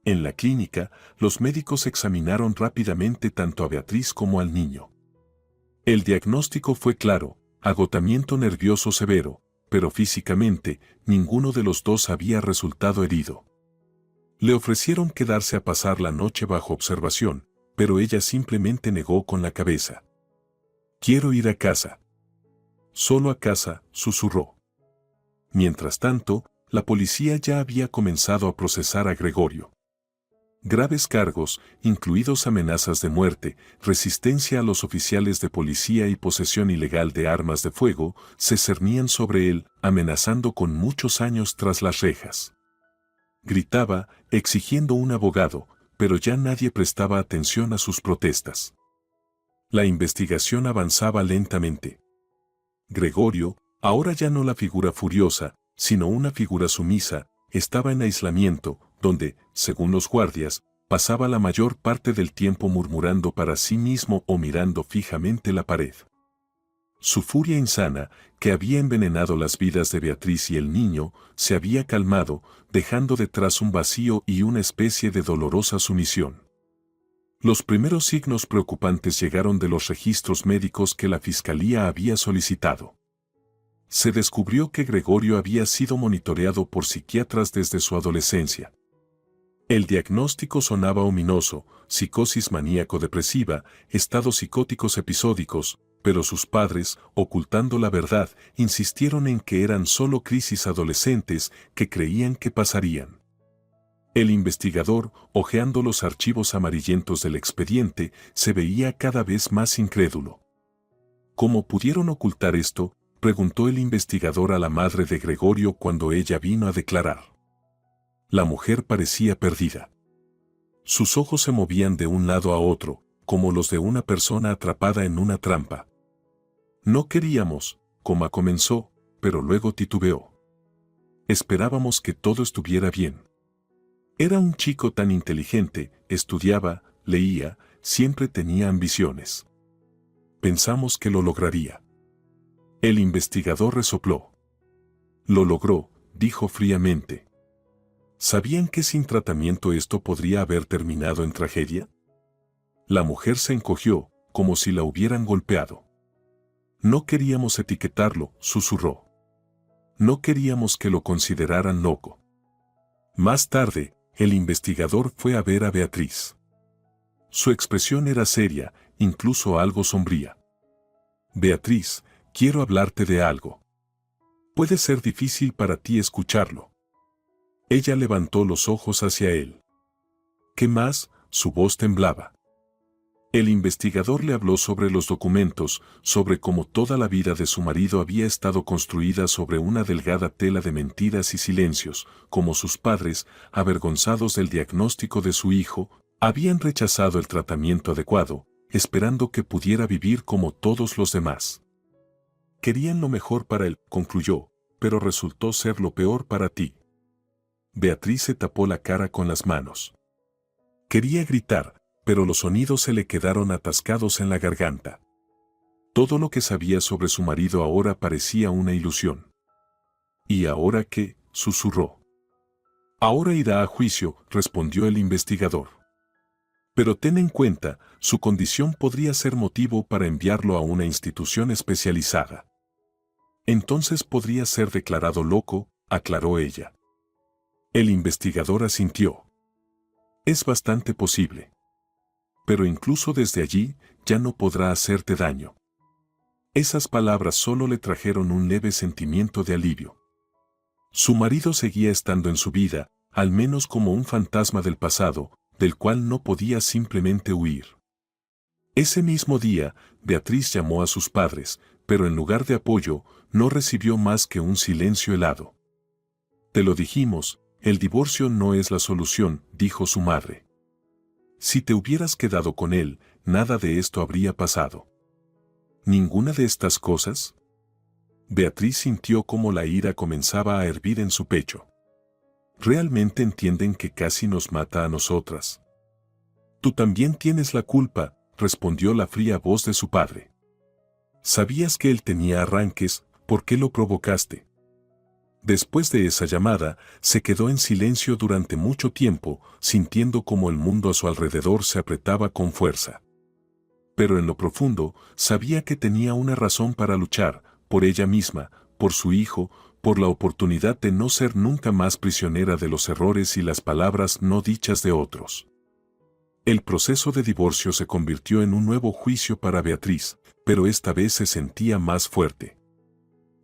En la clínica, los médicos examinaron rápidamente tanto a Beatriz como al niño. El diagnóstico fue claro: agotamiento nervioso severo, pero físicamente, ninguno de los dos había resultado herido. Le ofrecieron quedarse a pasar la noche bajo observación, pero ella simplemente negó con la cabeza. «Quiero ir a casa». «Solo a casa», susurró. Mientras tanto, la policía ya había comenzado a procesar a Gregorio. Graves cargos, incluidos amenazas de muerte, resistencia a los oficiales de policía y posesión ilegal de armas de fuego, se cernían sobre él, amenazando con muchos años tras las rejas. Gritaba, exigiendo un abogado, pero ya nadie prestaba atención a sus protestas. La investigación avanzaba lentamente. Gregorio, ahora ya no la figura furiosa, sino una figura sumisa, estaba en aislamiento, donde, según los guardias, pasaba la mayor parte del tiempo murmurando para sí mismo o mirando fijamente la pared. Su furia insana, que había envenenado las vidas de Beatriz y el niño, se había calmado, dejando detrás un vacío y una especie de dolorosa sumisión. Los primeros signos preocupantes llegaron de los registros médicos que la fiscalía había solicitado. Se descubrió que Gregorio había sido monitoreado por psiquiatras desde su adolescencia. El diagnóstico sonaba ominoso: psicosis maníaco-depresiva, estados psicóticos episódicos, pero sus padres, ocultando la verdad, insistieron en que eran solo crisis adolescentes que creían que pasarían. El investigador, hojeando los archivos amarillentos del expediente, se veía cada vez más incrédulo. ¿Cómo pudieron ocultar esto?, preguntó el investigador a la madre de Gregorio cuando ella vino a declarar. La mujer parecía perdida. Sus ojos se movían de un lado a otro, como los de una persona atrapada en una trampa. No queríamos, comenzó, pero luego titubeó. Esperábamos que todo estuviera bien. Era un chico tan inteligente, estudiaba, leía, siempre tenía ambiciones. Pensamos que lo lograría. El investigador resopló. Lo logró, dijo fríamente. ¿Sabían que sin tratamiento esto podría haber terminado en tragedia? La mujer se encogió, como si la hubieran golpeado. No queríamos etiquetarlo, susurró. No queríamos que lo consideraran loco. Más tarde, el investigador fue a ver a Beatriz. Su expresión era seria, incluso algo sombría. Beatriz, quiero hablarte de algo. Puede ser difícil para ti escucharlo. Ella levantó los ojos hacia él. ¿Qué más? Su voz temblaba. El investigador le habló sobre los documentos, sobre cómo toda la vida de su marido había estado construida sobre una delgada tela de mentiras y silencios, como sus padres, avergonzados del diagnóstico de su hijo, habían rechazado el tratamiento adecuado, esperando que pudiera vivir como todos los demás. Querían lo mejor para él, concluyó, pero resultó ser lo peor para ti. Beatriz se tapó la cara con las manos. Quería gritar, pero los sonidos se le quedaron atascados en la garganta. Todo lo que sabía sobre su marido ahora parecía una ilusión. ¿Y ahora qué?, susurró. Ahora irá a juicio, respondió el investigador. Pero ten en cuenta, su condición podría ser motivo para enviarlo a una institución especializada. Entonces podría ser declarado loco, aclaró ella. El investigador asintió. Es bastante posible. Pero incluso desde allí, ya no podrá hacerte daño. Esas palabras solo le trajeron un leve sentimiento de alivio. Su marido seguía estando en su vida, al menos como un fantasma del pasado, del cual no podía simplemente huir. Ese mismo día, Beatriz llamó a sus padres, pero en lugar de apoyo, no recibió más que un silencio helado. Te lo dijimos, el divorcio no es la solución, dijo su madre. Si te hubieras quedado con él, nada de esto habría pasado. ¿Ninguna de estas cosas? Beatriz sintió cómo la ira comenzaba a hervir en su pecho. ¿Realmente entienden que casi nos mata a nosotras? Tú también tienes la culpa, respondió la fría voz de su padre. Sabías que él tenía arranques, ¿por qué lo provocaste? Después de esa llamada, se quedó en silencio durante mucho tiempo, sintiendo cómo el mundo a su alrededor se apretaba con fuerza. Pero en lo profundo, sabía que tenía una razón para luchar, por ella misma, por su hijo, por la oportunidad de no ser nunca más prisionera de los errores y las palabras no dichas de otros. El proceso de divorcio se convirtió en un nuevo juicio para Beatriz, pero esta vez se sentía más fuerte.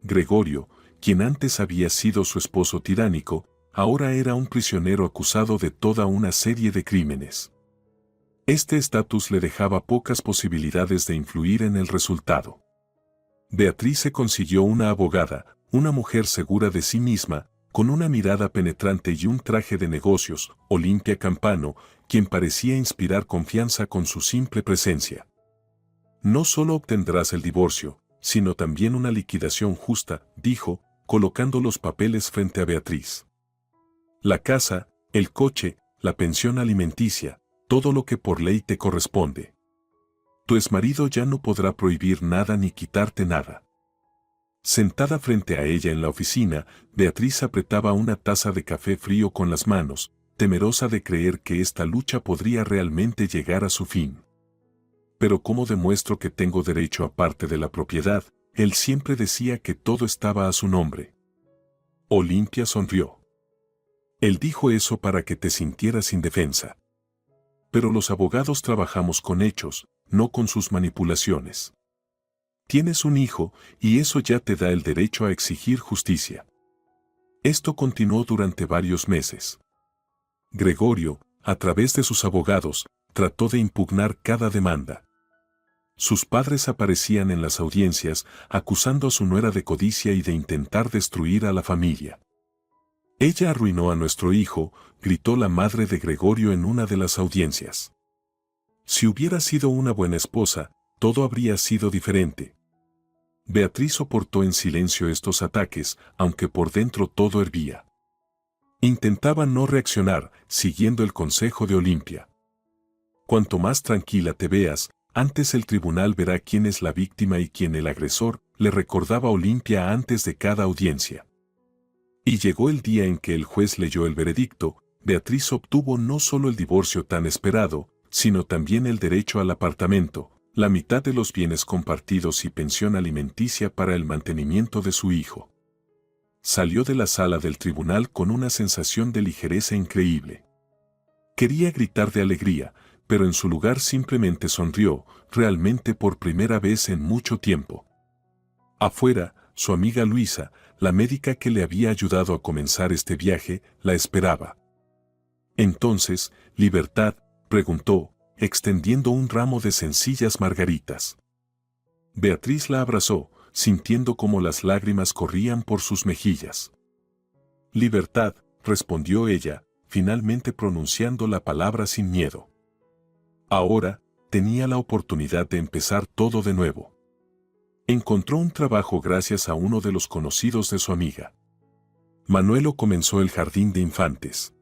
Gregorio, quien antes había sido su esposo tiránico, ahora era un prisionero acusado de toda una serie de crímenes. Este estatus le dejaba pocas posibilidades de influir en el resultado. Beatriz se consiguió una abogada, una mujer segura de sí misma, con una mirada penetrante y un traje de negocios, Olimpia Campano, quien parecía inspirar confianza con su simple presencia. No solo obtendrás el divorcio, sino también una liquidación justa, dijo, colocando los papeles frente a Beatriz. La casa, el coche, la pensión alimenticia, todo lo que por ley te corresponde. Tu exmarido ya no podrá prohibir nada ni quitarte nada. Sentada frente a ella en la oficina, Beatriz apretaba una taza de café frío con las manos, temerosa de creer que esta lucha podría realmente llegar a su fin. Pero ¿cómo demuestro que tengo derecho a parte de la propiedad? Él siempre decía que todo estaba a su nombre. Olimpia sonrió. Él dijo eso para que te sintieras indefensa. Pero los abogados trabajamos con hechos, no con sus manipulaciones. Tienes un hijo, y eso ya te da el derecho a exigir justicia. Esto continuó durante varios meses. Gregorio, a través de sus abogados, trató de impugnar cada demanda. Sus padres aparecían en las audiencias, acusando a su nuera de codicia y de intentar destruir a la familia. Ella arruinó a nuestro hijo, gritó la madre de Gregorio en una de las audiencias. Si hubiera sido una buena esposa, todo habría sido diferente. Beatriz soportó en silencio estos ataques, aunque por dentro todo hervía. Intentaba no reaccionar, siguiendo el consejo de Olimpia. Cuanto más tranquila te veas, antes el tribunal verá quién es la víctima y quién el agresor, le recordaba Olimpia antes de cada audiencia. Y llegó el día en que el juez leyó el veredicto. Beatriz obtuvo no solo el divorcio tan esperado, sino también el derecho al apartamento, la mitad de los bienes compartidos y pensión alimenticia para el mantenimiento de su hijo. Salió de la sala del tribunal con una sensación de ligereza increíble. Quería gritar de alegría, pero en su lugar simplemente sonrió, realmente por primera vez en mucho tiempo. Afuera, su amiga Luisa, la médica que le había ayudado a comenzar este viaje, la esperaba. Entonces, ¿Libertad?, preguntó, extendiendo un ramo de sencillas margaritas. Beatriz la abrazó, sintiendo cómo las lágrimas corrían por sus mejillas. «Libertad», respondió ella, finalmente pronunciando la palabra sin miedo. Ahora, tenía la oportunidad de empezar todo de nuevo. Encontró un trabajo gracias a uno de los conocidos de su amiga. Manuelo comenzó el jardín de infantes.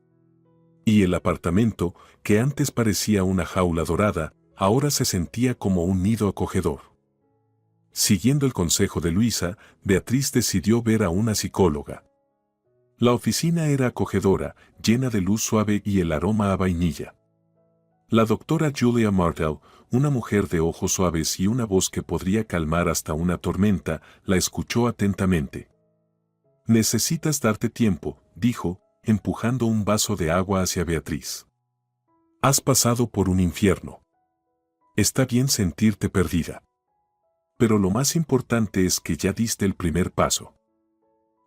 Y el apartamento, que antes parecía una jaula dorada, ahora se sentía como un nido acogedor. Siguiendo el consejo de Luisa, Beatriz decidió ver a una psicóloga. La oficina era acogedora, llena de luz suave y el aroma a vainilla. La doctora Julia Martel, una mujer de ojos suaves y una voz que podría calmar hasta una tormenta, la escuchó atentamente. «Necesitas darte tiempo», dijo, empujando un vaso de agua hacia Beatriz. «Has pasado por un infierno. Está bien sentirte perdida. Pero lo más importante es que ya diste el primer paso».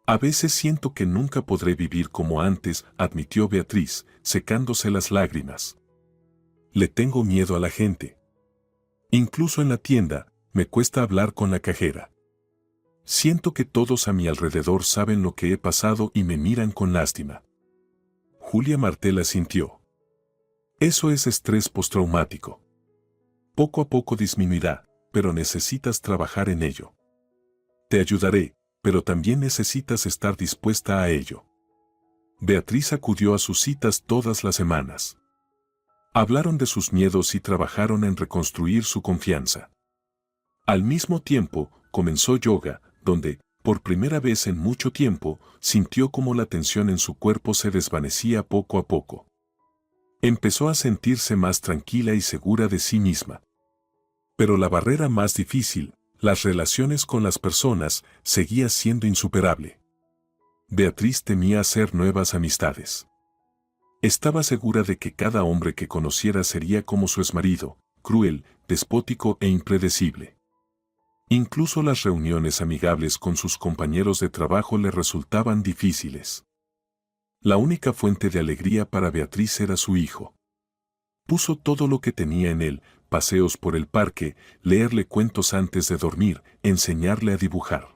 «A veces siento que nunca podré vivir como antes», admitió Beatriz, secándose las lágrimas. «Le tengo miedo a la gente. Incluso en la tienda, me cuesta hablar con la cajera. Siento que todos a mi alrededor saben lo que he pasado y me miran con lástima». Julia Martel asintió. «Eso es estrés postraumático. Poco a poco disminuirá, pero necesitas trabajar en ello. Te ayudaré, pero también necesitas estar dispuesta a ello». Beatriz acudió a sus citas todas las semanas. Hablaron de sus miedos y trabajaron en reconstruir su confianza. Al mismo tiempo, comenzó yoga, donde, por primera vez en mucho tiempo, sintió como la tensión en su cuerpo se desvanecía poco a poco. Empezó a sentirse más tranquila y segura de sí misma. Pero la barrera más difícil, las relaciones con las personas, seguía siendo insuperable. Beatriz temía hacer nuevas amistades. Estaba segura de que cada hombre que conociera sería como su exmarido, cruel, despótico e impredecible. Incluso las reuniones amigables con sus compañeros de trabajo le resultaban difíciles. La única fuente de alegría para Beatriz era su hijo. Puso todo lo que tenía en él: paseos por el parque, leerle cuentos antes de dormir, enseñarle a dibujar.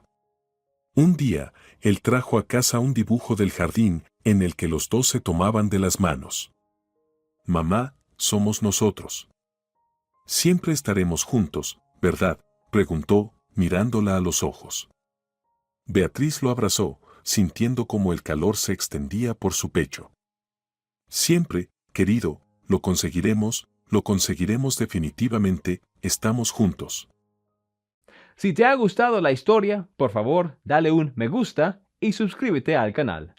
Un día, él trajo a casa un dibujo del jardín, en el que los dos se tomaban de las manos. «Mamá, somos nosotros. Siempre estaremos juntos, ¿verdad?», preguntó, mirándola a los ojos. Beatriz lo abrazó, sintiendo como el calor se extendía por su pecho. «Siempre, querido, lo conseguiremos definitivamente, estamos juntos». Si te ha gustado la historia, por favor, dale un me gusta y suscríbete al canal.